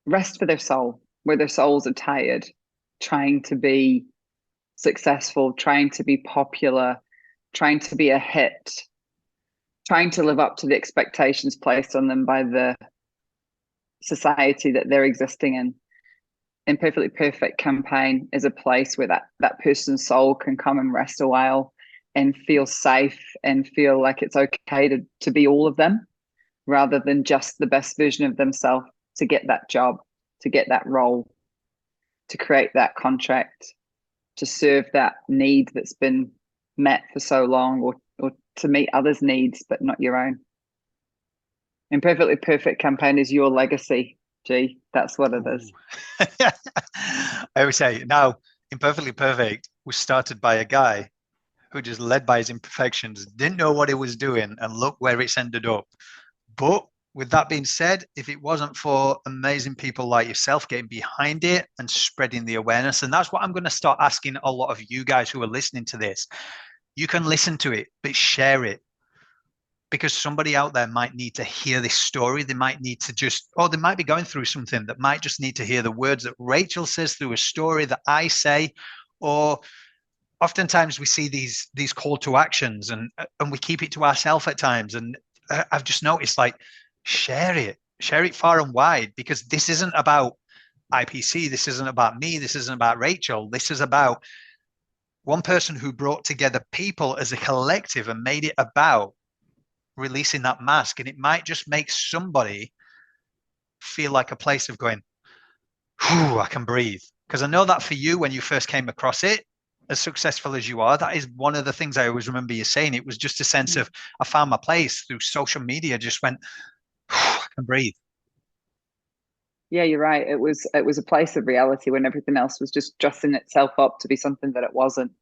Speaker 2: rest for their soul, where their souls are tired, trying to be successful, trying to be popular, trying to be a hit, trying to live up to the expectations placed on them by the society that they're existing in. Imperfectly Perfect campaign is a place where that person's soul can come and rest a while and feel safe and feel like it's okay to be all of them, rather than just the best version of themselves to get that job, to get that role, to create that contract, to serve that need that's been met for so long, or to meet others' needs but not your own. Imperfectly Perfect campaign is your legacy. G, that's what it is.
Speaker 1: I always say now, Imperfectly Perfect was started by a guy who just led by his imperfections, didn't know what he was doing, and look where it's ended up. But with that being said, if it wasn't for amazing people like yourself getting behind it and spreading the awareness, and that's what I'm going to start asking a lot of you guys who are listening to this. You can listen to it, but share it, because somebody out there might need to hear this story. They might need to or they might be going through something that might just need to hear the words that Rachael says through a story that I say. Or oftentimes we see these call to actions, and we keep it to ourselves at times. And I've just noticed, like, share it far and wide, because this isn't about IPC. This isn't about me. This isn't about Rachael. This is about one person who brought together people as a collective and made it about releasing that mask. And it might just make somebody feel like a place of going, whew, I can breathe. Because I know that for you, when you first came across it, as successful as you are, that is one of the things I always remember you saying. It was just a sense of, I found my place through social media, just went, I can breathe.
Speaker 2: Yeah, you're right. It was a place of reality when everything else was just dressing itself up to be something that it wasn't.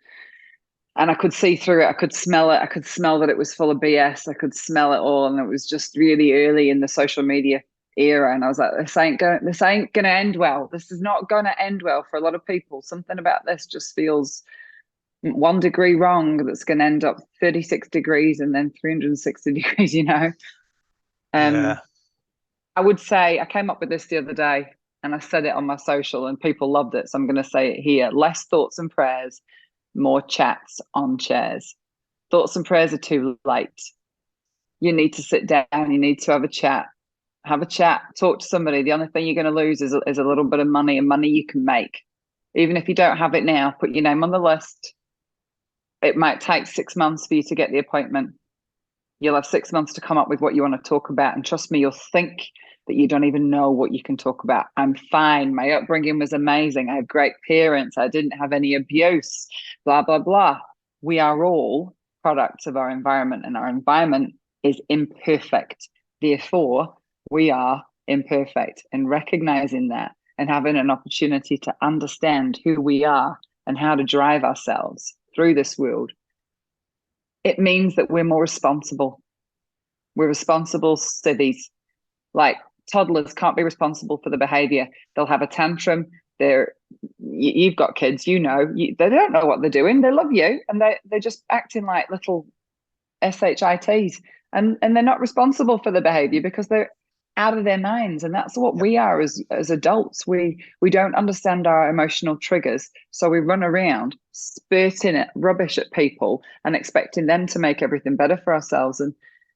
Speaker 2: And I could see through it. I could smell it. I could smell that it was full of BS. I could smell it all. And it was just really early in the social media era. And I was like, this ain't going to end well. This is not going to end well for a lot of people. Something about this just feels 1 degree wrong. That's going to end up 36 degrees and then 360 degrees,
Speaker 1: Yeah.
Speaker 2: I would say, I came up with this the other day and I said it on my social and people loved it. So I'm going to say it here. Less thoughts and prayers, more chats on chairs. Thoughts and prayers are too late. You need to sit down. You need to have a chat. Talk to somebody. The only thing you're going to lose is a little bit of money, and money you can make. Even if you don't have it now, put your name on the list. It might take 6 months for you to get the appointment. You'll have 6 months to come up with what you want to talk about. And trust me, you'll think that you don't even know what you can talk about. I'm fine. My upbringing was amazing. I have great parents. I didn't have any abuse, blah, blah, blah. We are all products of our environment, and our environment is imperfect. Therefore, we are imperfect. And recognizing that and having an opportunity to understand who we are and how to drive ourselves through this world, it means that we're more responsible. We're responsible civvies. Like, toddlers can't be responsible for the behavior. They'll have a tantrum. You've got kids, they don't know what they're doing. They love you, and they're just acting like little shits, and they're not responsible for the behavior because they're out of their minds. And that's what we are as adults. We don't understand our emotional triggers, so we run around spurting at rubbish at people and expecting them to make everything better for ourselves. And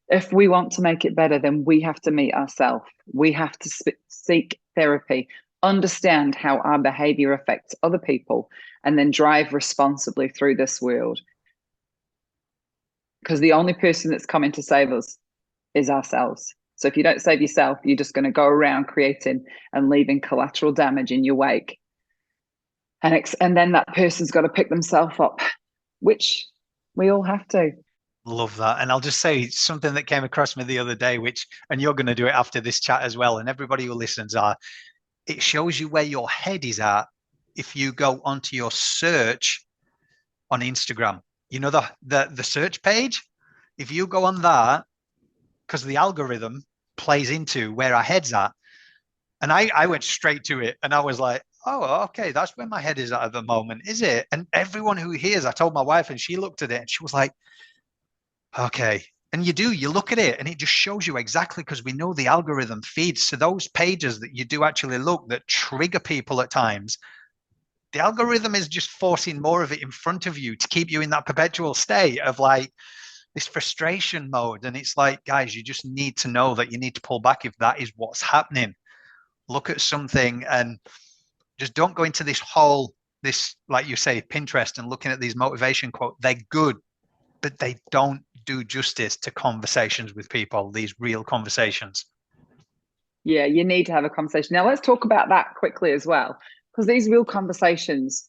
Speaker 2: if we want to make it better, then we have to meet ourselves. We have to seek therapy, understand how our behavior affects other people, and then drive responsibly through this world. Because the only person that's coming to save us is ourselves. So if you don't save yourself, you're just going to go around creating and leaving collateral damage in your wake. And then that person's got to pick themselves up, which we all have to.
Speaker 1: Love that. And I'll just say something that came across me the other day, and you're going to do it after this chat as well, and everybody who listens it shows you where your head is at if you go onto your search on Instagram. You know, the search page, if you go on that, because the algorithm plays into where our head's at. And I went straight to it, and I was like, oh, okay, that's where my head is at the moment, is it? And everyone who hears, I told my wife, and she looked at it and she was like, okay. And you look at it and it just shows you exactly, because we know the algorithm feeds to those pages that you do actually look, that trigger people at times. The algorithm is just forcing more of it in front of you to keep you in that perpetual state of like this frustration mode. And it's like, guys, you just need to know that you need to pull back if that is what's happening. Look at something and just don't go into this, like you say, Pinterest and looking at these motivation quotes. They're good, but they don't do justice to conversations with people, these real conversations.
Speaker 2: Yeah, you need to have a conversation. Now, let's talk about that quickly as well, because these real conversations,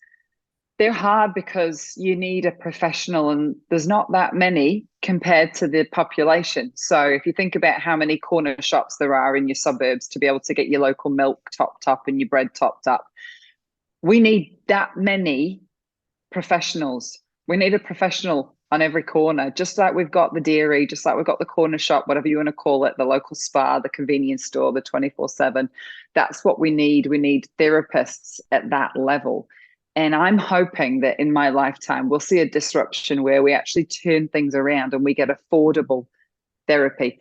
Speaker 2: they're hard because you need a professional, and there's not that many compared to the population. So if you think about how many corner shops there are in your suburbs to be able to get your local milk topped up and your bread topped up, we need that many professionals. We need a professional on every corner, just like we've got the dairy, just like we've got the corner shop, whatever you want to call it, the local spa, the convenience store, the 24/7. That's what we need. We need therapists at that level. And I'm hoping that in my lifetime, we'll see a disruption where we actually turn things around and we get affordable therapy.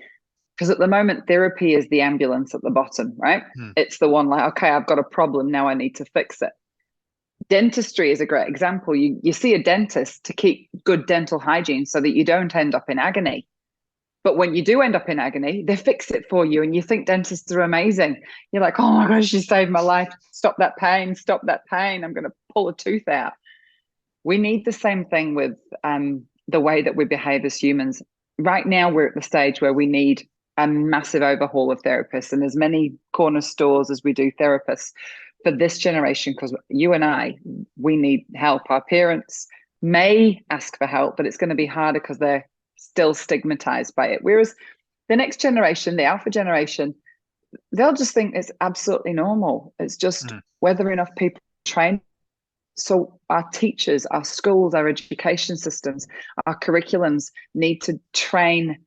Speaker 2: Because at the moment, therapy is the ambulance at the bottom, right? It's the one like, okay, I've got a problem, now I need to fix it. Dentistry is a great example. You see a dentist to keep good dental hygiene so that you don't end up in agony. But when you do end up in agony, they fix it for you, and you think dentists are amazing. You're like, oh my gosh, you saved my life. Stop that pain. Stop that pain. I'm going to pull a tooth out. We need the same thing with the way that we behave as humans. Right now, we're at the stage where we need a massive overhaul of therapists, and as many corner stores as we do therapists for this generation, because you and I, we need help. Our parents may ask for help, but it's going to be harder because they're still stigmatized by it. Whereas the next generation, the alpha generation, they'll just think it's absolutely normal. It's just whether enough people train. So our teachers, our schools, our education systems, our curriculums need to train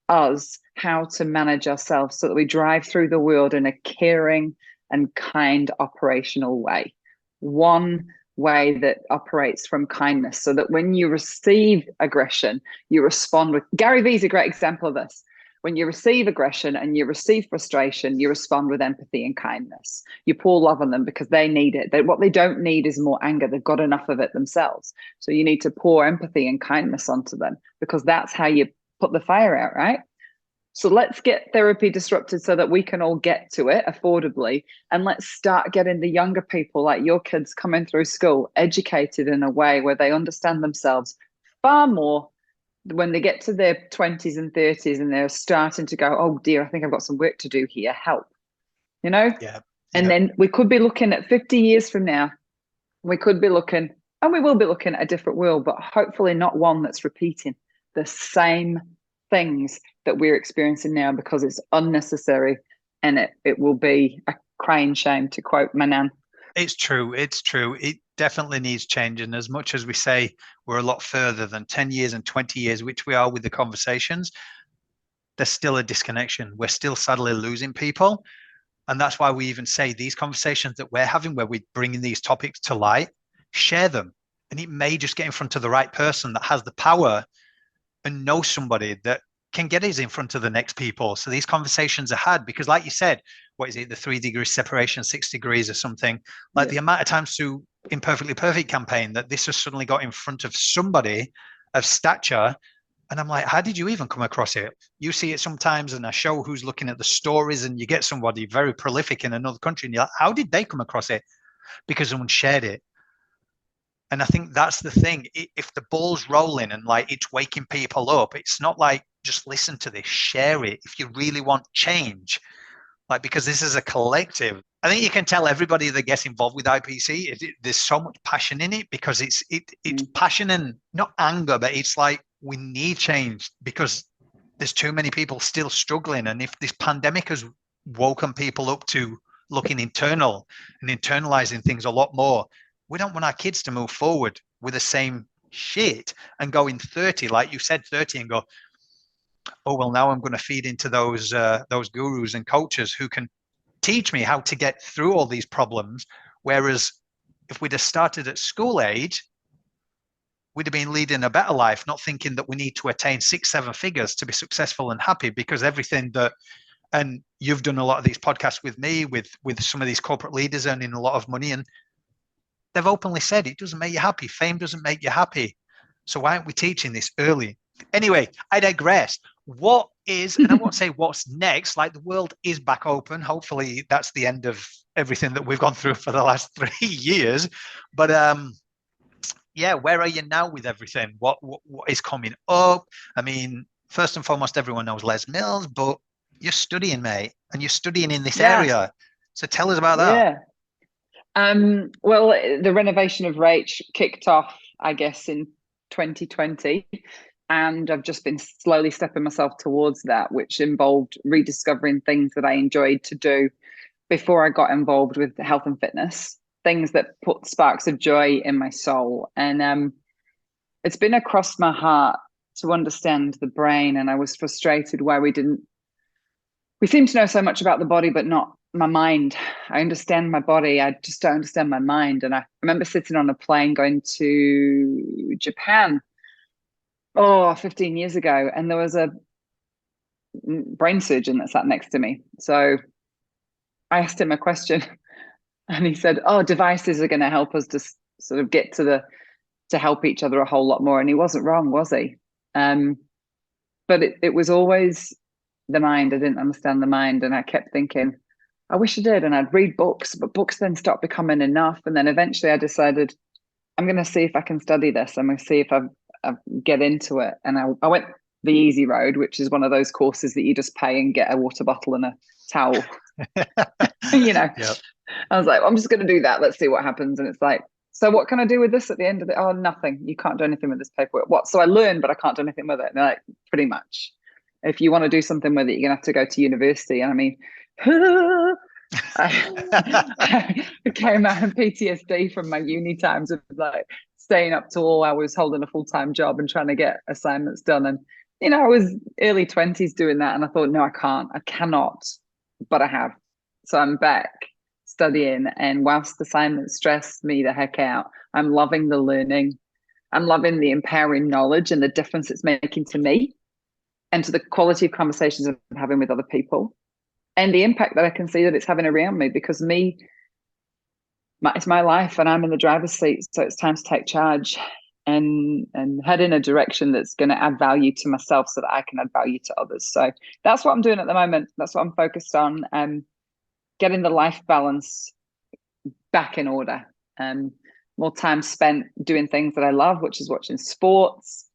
Speaker 2: us how to manage ourselves so that we drive through the world in a caring and kind operational way. One way that operates from kindness, so that when you receive aggression, you respond with, Gary Vee's a great example of this. When you receive aggression and you receive frustration, you respond with empathy and kindness. You pour love on them because they need it. What they don't need is more anger. They've got enough of it themselves. So you need to pour empathy and kindness onto them, because that's how you put the fire out, right? So let's get therapy disrupted so that we can all get to it affordably. And let's start getting the younger people, like your kids coming through school, educated in a way where they understand themselves far more when they get to their 20s and 30s and they're starting to go, oh dear, I think I've got some work to do here, help, you know?
Speaker 1: Yeah.
Speaker 2: And then we could be looking at 50 years from now, we could be looking, and we will be looking at a different world, but hopefully not one that's repeating the same things that we're experiencing now, because it's unnecessary and it will be a crying shame, to quote my nan.
Speaker 1: It's true. It's true. It definitely needs changing. As much as we say we're a lot further than 10 years and 20 years, which we are with the conversations, there's still a disconnection. We're still sadly losing people. And that's why we even say these conversations that we're having, where we're bringing these topics to light, share them. And it may just get in front of the right person that has the power and knows somebody that can get us in front of the next people. So these conversations are had, because like you said, what is it, the 3 degrees separation, 6 degrees or something, like the amount of times through Imperfectly Perfect campaign that this has suddenly got in front of somebody of stature. And I'm like, how did you even come across it? You see it sometimes in a show who's looking at the stories, and you get somebody very prolific in another country and you're like, how did they come across it? Because someone shared it. And I think that's the thing. If the ball's rolling and like it's waking people up, it's not like just listen to this, share it. If you really want change, like, because this is a collective. I think you can tell everybody that gets involved with IPC, there's so much passion in it, because it's passion and not anger, but it's like we need change because there's too many people still struggling. And if this pandemic has woken people up to looking internal and internalizing things a lot more, we don't want our kids to move forward with the same shit and go in 30, like you said, 30, and go, oh, well, now I'm going to feed into those gurus and coaches who can teach me how to get through all these problems. Whereas if we'd have started at school age, we'd have been leading a better life, not thinking that we need to attain 6-7 figures to be successful and happy, because everything that, and you've done a lot of these podcasts with me, with some of these corporate leaders earning a lot of money, and they've openly said it doesn't make you happy. Fame doesn't make you happy. So why aren't we teaching this early? Anyway, I digress. What is, and I won't say what's next, like the world is back open. Hopefully that's the end of everything that we've gone through for the last 3 years. But yeah, where are you now with everything? What is coming up? I mean, first and foremost, everyone knows Les Mills, but you're studying, mate, and you're studying in this area. So tell us about that.
Speaker 2: Well, the renovation of Rach kicked off, I guess, in 2020. And I've just been slowly stepping myself towards that, which involved rediscovering things that I enjoyed to do before I got involved with health and fitness, things that put sparks of joy in my soul. And it's been across my heart to understand the brain. And I was frustrated why we seem to know so much about the body, but not my mind. I understand my body. I just don't understand my mind. And I remember sitting on a plane going to Japan, 15 years ago. And there was a brain surgeon that sat next to me. So I asked him a question and he said, devices are going to help us to sort of get to help each other a whole lot more. And he wasn't wrong, was he? But it was always the mind. I didn't understand the mind. And I kept thinking, I wish I did. And I'd read books, but books then stopped becoming enough. And then eventually I decided, I'm going to see if I can study this. I'm going to see if I get into it. And I went the easy road, which is one of those courses that you just pay and get a water bottle and a towel. Yep. I was like, I'm just going to do that. Let's see what happens. And it's like, so what can I do with this at the end of it? Oh, nothing. You can't do anything with this paperwork. What? So I learned, but I can't do anything with it. And they're like, pretty much. If you want to do something with it, you're going to have to go to university. And I mean, I came out of PTSD from my uni times of like staying up till all hours, holding a full-time job and trying to get assignments done. And, I was early 20s doing that. And I thought, no, I cannot, but I have. So I'm back studying. And whilst assignments stress me the heck out, I'm loving the learning. I'm loving the empowering knowledge and the difference it's making to me and to the quality of conversations I'm having with other people. And the impact that I can see that it's having around me, because it's my life and I'm in the driver's seat. So it's time to take charge and head in a direction that's going to add value to myself so that I can add value to others. So that's what I'm doing at the moment. That's what I'm focused on, getting the life balance back in order. More time spent doing things that I love, which is watching sports,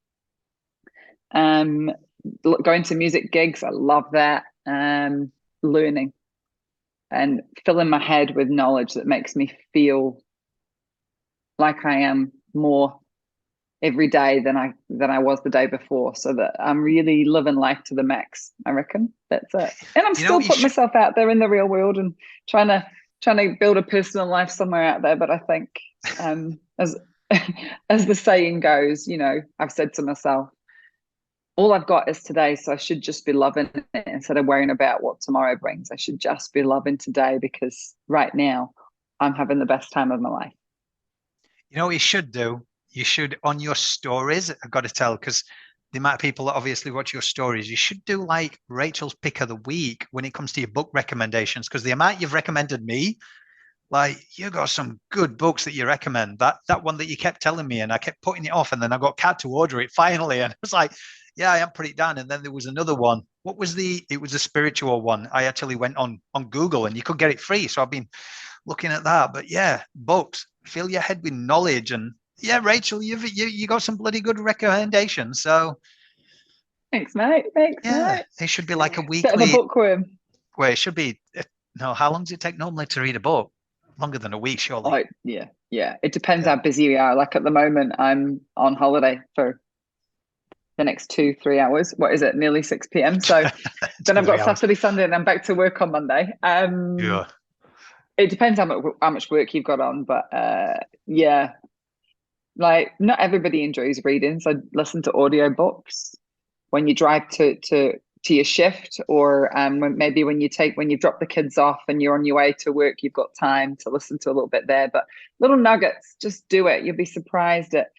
Speaker 2: Going to music gigs, I love that. Learning and filling my head with knowledge that makes me feel like I am more every day than I was the day before, so that I'm really living life to the max. I reckon that's it. And I'm still putting myself out there in the real world and trying to build a personal life somewhere out there. But I think as as the saying goes, you know, I've said to myself, all I've got is today, so I should just be loving it instead of worrying about what tomorrow brings. I should just be loving today, because right now I'm having the best time of my life.
Speaker 1: You know what you should do? You should, on your stories, I've got to tell, because the amount of people that obviously watch your stories, you should do like Rachel's pick of the week when it comes to your book recommendations, because the amount you've recommended me, like, you got some good books that you recommend. That one that you kept telling me, and I kept putting it off, and then I got Kat to order it finally, and I was like, yeah, I am pretty down. And then there was another one. What was it was a spiritual one. I actually went on Google and you could get it free. So I've been looking at that. But yeah, books, fill your head with knowledge. And yeah, Rachel, you got some bloody good recommendations. So
Speaker 2: thanks, mate. Thanks,
Speaker 1: yeah,
Speaker 2: mate.
Speaker 1: it should be like a
Speaker 2: Bit of a
Speaker 1: weekly.
Speaker 2: bookworm.
Speaker 1: Well, it should be. No, how long does it take normally to read a book? Longer than a week, surely.
Speaker 2: Oh, yeah. It depends how busy we are. Like at the moment, I'm on holiday for the next 2-3 hours. What is it? Nearly 6 p.m. So then I've got Saturday, Sunday, and I'm back to work on Monday.
Speaker 1: Yeah.
Speaker 2: It depends how much work you've got on, but yeah, like not everybody enjoys reading. So listen to audiobooks when you drive to your shift, or maybe when you drop the kids off and you're on your way to work, you've got time to listen to a little bit there. But little nuggets, just do it. You'll be surprised at.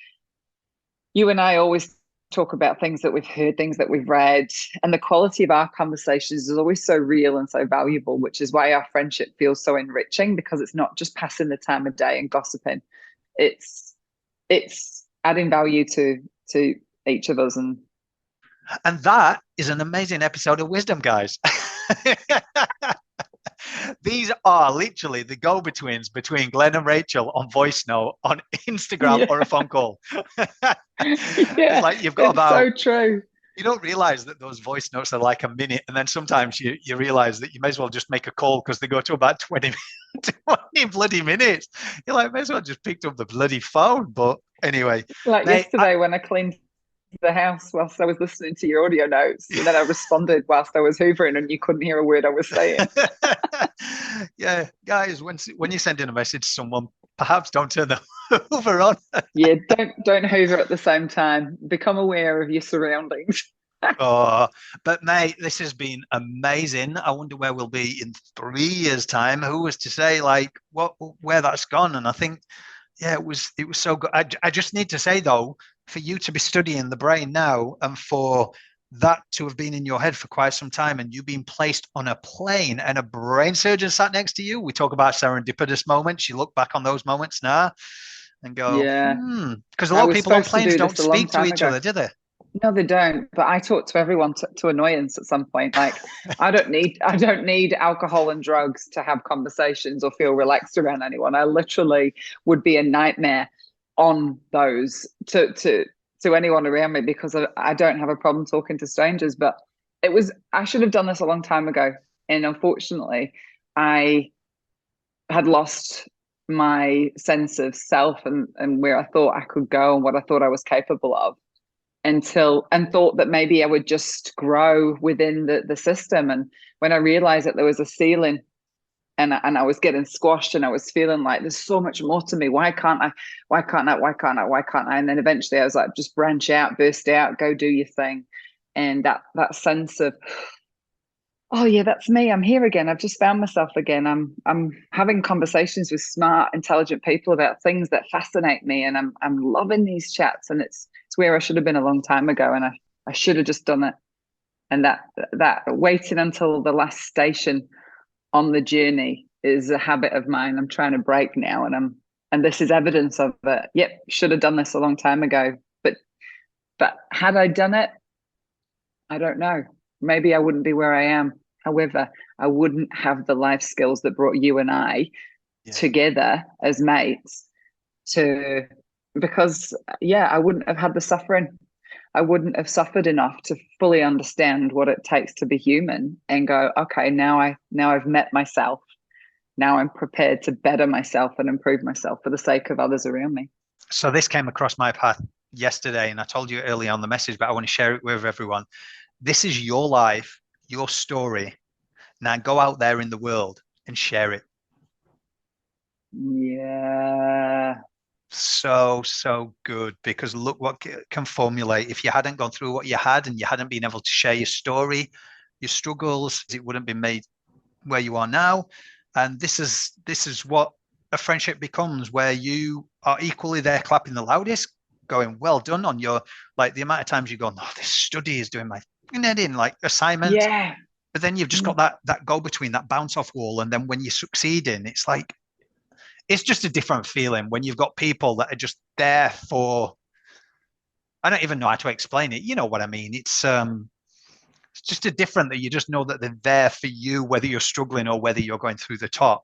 Speaker 2: You and I always talk about things that we've heard, things that we've read, and the quality of our conversations is always so real and so valuable, which is why our friendship feels so enriching, because it's not just passing the time of day and gossiping. It's adding value to each of us.
Speaker 1: And that is an amazing episode of Wisdom, guys. These are literally the go-betweens between Glenn and Rachel on voice note, on Instagram, or a phone call. It's like you've got about.
Speaker 2: So true.
Speaker 1: You don't realize that those voice notes are like a minute, and then sometimes you realize that you may as well just make a call because they go to about 20 bloody minutes. You're like, may as well just picked up the bloody phone. But anyway,
Speaker 2: like yesterday when I cleaned the house whilst I was listening to your audio notes, and then I responded whilst I was hoovering, and you couldn't hear a word I was saying.
Speaker 1: Yeah, guys, when you send in a message to someone, perhaps don't turn the hoover on.
Speaker 2: Yeah, don't hoover at the same time. Become aware of your surroundings.
Speaker 1: Oh, but mate, this has been amazing. I wonder where we'll be in 3 years' time. Who was to say, like, where that's gone? And I think, yeah, it was so good. I just need to say though, for you to be studying the brain now, and for that to have been in your head for quite some time, and you being placed on a plane and a brain surgeon sat next to you. We talk about serendipitous moments. You look back on those moments now and go,
Speaker 2: yeah,
Speaker 1: because a lot of people on planes don't speak to each other, do they?
Speaker 2: No, they don't. But I talk to everyone to annoyance at some point. Like I don't need alcohol and drugs to have conversations or feel relaxed around anyone. I literally would be a nightmare on those to anyone around me, because I don't have a problem talking to strangers. But I should have done this a long time ago. And unfortunately, I had lost my sense of self and where I thought I could go and what I thought I was capable of, and thought that maybe I would just grow within the system. And when I realized that there was a ceiling, and I was getting squashed, and I was feeling like there's so much more to me. Why can't I? And then eventually I was like, just branch out, burst out, go do your thing. And that sense of, oh yeah, that's me. I'm here again. I've just found myself again. I'm having conversations with smart, intelligent people about things that fascinate me, and I'm loving these chats. And it's where I should have been a long time ago, and I should have just done it. And that waiting until the last station on the journey is a habit of mine I'm trying to break now, and this is evidence of it. Yep, should have done this a long time ago. But had I done it, I don't know. Maybe I wouldn't be where I am. However, I wouldn't have the life skills that brought you and I together as mates, because I wouldn't have had the suffering. I wouldn't have suffered enough to fully understand what it takes to be human and go, okay, now I've met myself. Now I'm prepared to better myself and improve myself for the sake of others around me.
Speaker 1: So this came across my path yesterday, and I told you early on the message, but I want to share it with everyone. This is your life, your story. Now go out there in the world and share it.
Speaker 2: Yeah.
Speaker 1: So good, because look what can formulate. If you hadn't gone through what you had and you hadn't been able to share your story, your struggles, it wouldn't be made where you are now. And this is what a friendship becomes, where you are equally there clapping the loudest, going, well done on your, like the amount of times you go, no, this study is doing my in like assignment.
Speaker 2: Yeah.
Speaker 1: But then you've just got that go between, that bounce off wall. And then when you're succeeding, it's like, it's just a different feeling when you've got people that are just there for, I don't even know how to explain it. You know what I mean? It's just a different, that you just know that they're there for you, whether you're struggling or whether you're going through the top.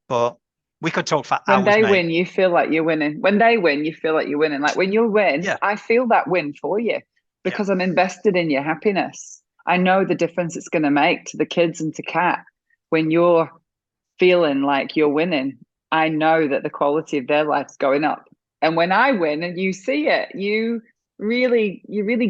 Speaker 1: But we could talk for
Speaker 2: when
Speaker 1: hours,
Speaker 2: they
Speaker 1: mate.
Speaker 2: win, you feel like you're winning. When they win, you feel like you're winning. Like when you win,
Speaker 1: Yeah.
Speaker 2: I feel that win for you because I'm invested in your happiness. I know the difference it's going to make to the kids and to Kat when you're feeling like you're winning. I know that the quality of their life's going up. And when I win and you see it, you really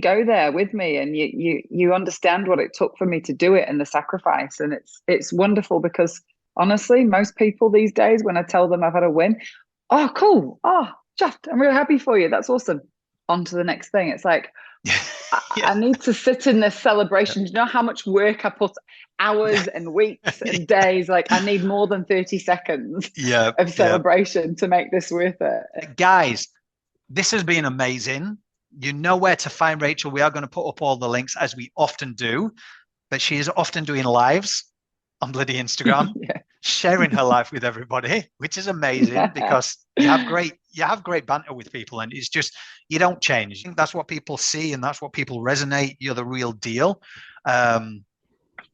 Speaker 2: go there with me, and you understand what it took for me to do it and the sacrifice. And it's wonderful because honestly, most people these days, when I tell them I've had a win, oh, cool. Oh, Jeff, I'm really happy for you. That's awesome. On to the next thing. It's like, I need to sit in this celebration. Do you know how much work I put, hours and weeks and days? Like I need more than 30 seconds of celebration to make this worth it.
Speaker 1: Guys, this has been amazing. You know where to find Rachael. We are going to put up all the links, as we often do, but she is often doing lives on bloody Instagram, sharing her life with everybody, which is amazing because you have great banter with people, and it's just, you don't change. I think that's what people see and that's what people resonate. You're the real deal. And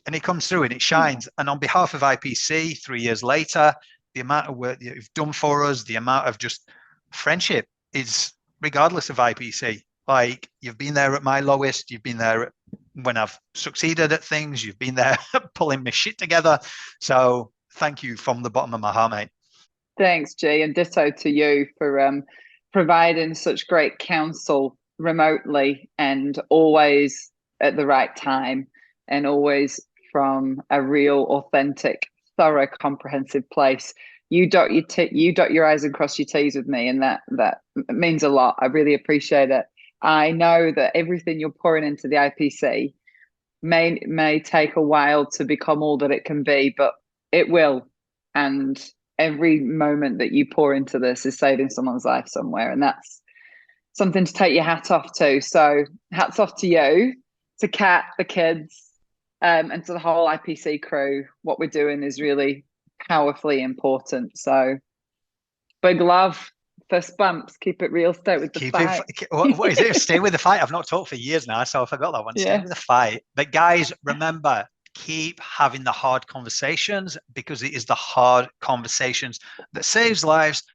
Speaker 1: it comes through and it shines. And on behalf of IPC, 3 years later, the amount of work that you've done for us, the amount of just friendship is regardless of IPC. Like, you've been there at my lowest, you've been there when I've succeeded at things, you've been there pulling my shit together. So thank you from the bottom of my heart, mate.
Speaker 2: Thanks, G, and ditto to you for providing such great counsel remotely and always at the right time and always from a real, authentic, thorough, comprehensive place. You dot your I's and cross your T's with me, and that means a lot. I really appreciate it. I know that everything you're pouring into the IPC may take a while to become all that it can be, but it will. And every moment that you pour into this is saving someone's life somewhere, and that's something to take your hat off to. So hats off to you, to Kat, the kids, and to the whole IPC crew. What we're doing is really powerfully important. So big love. Fist bumps, keep it real, stay with the fight.
Speaker 1: What is it? Stay with the fight. I've not talked for years now, so I forgot that one. Yeah. Stay with the fight. But guys, remember, keep having the hard conversations, because it is the hard conversations that saves lives,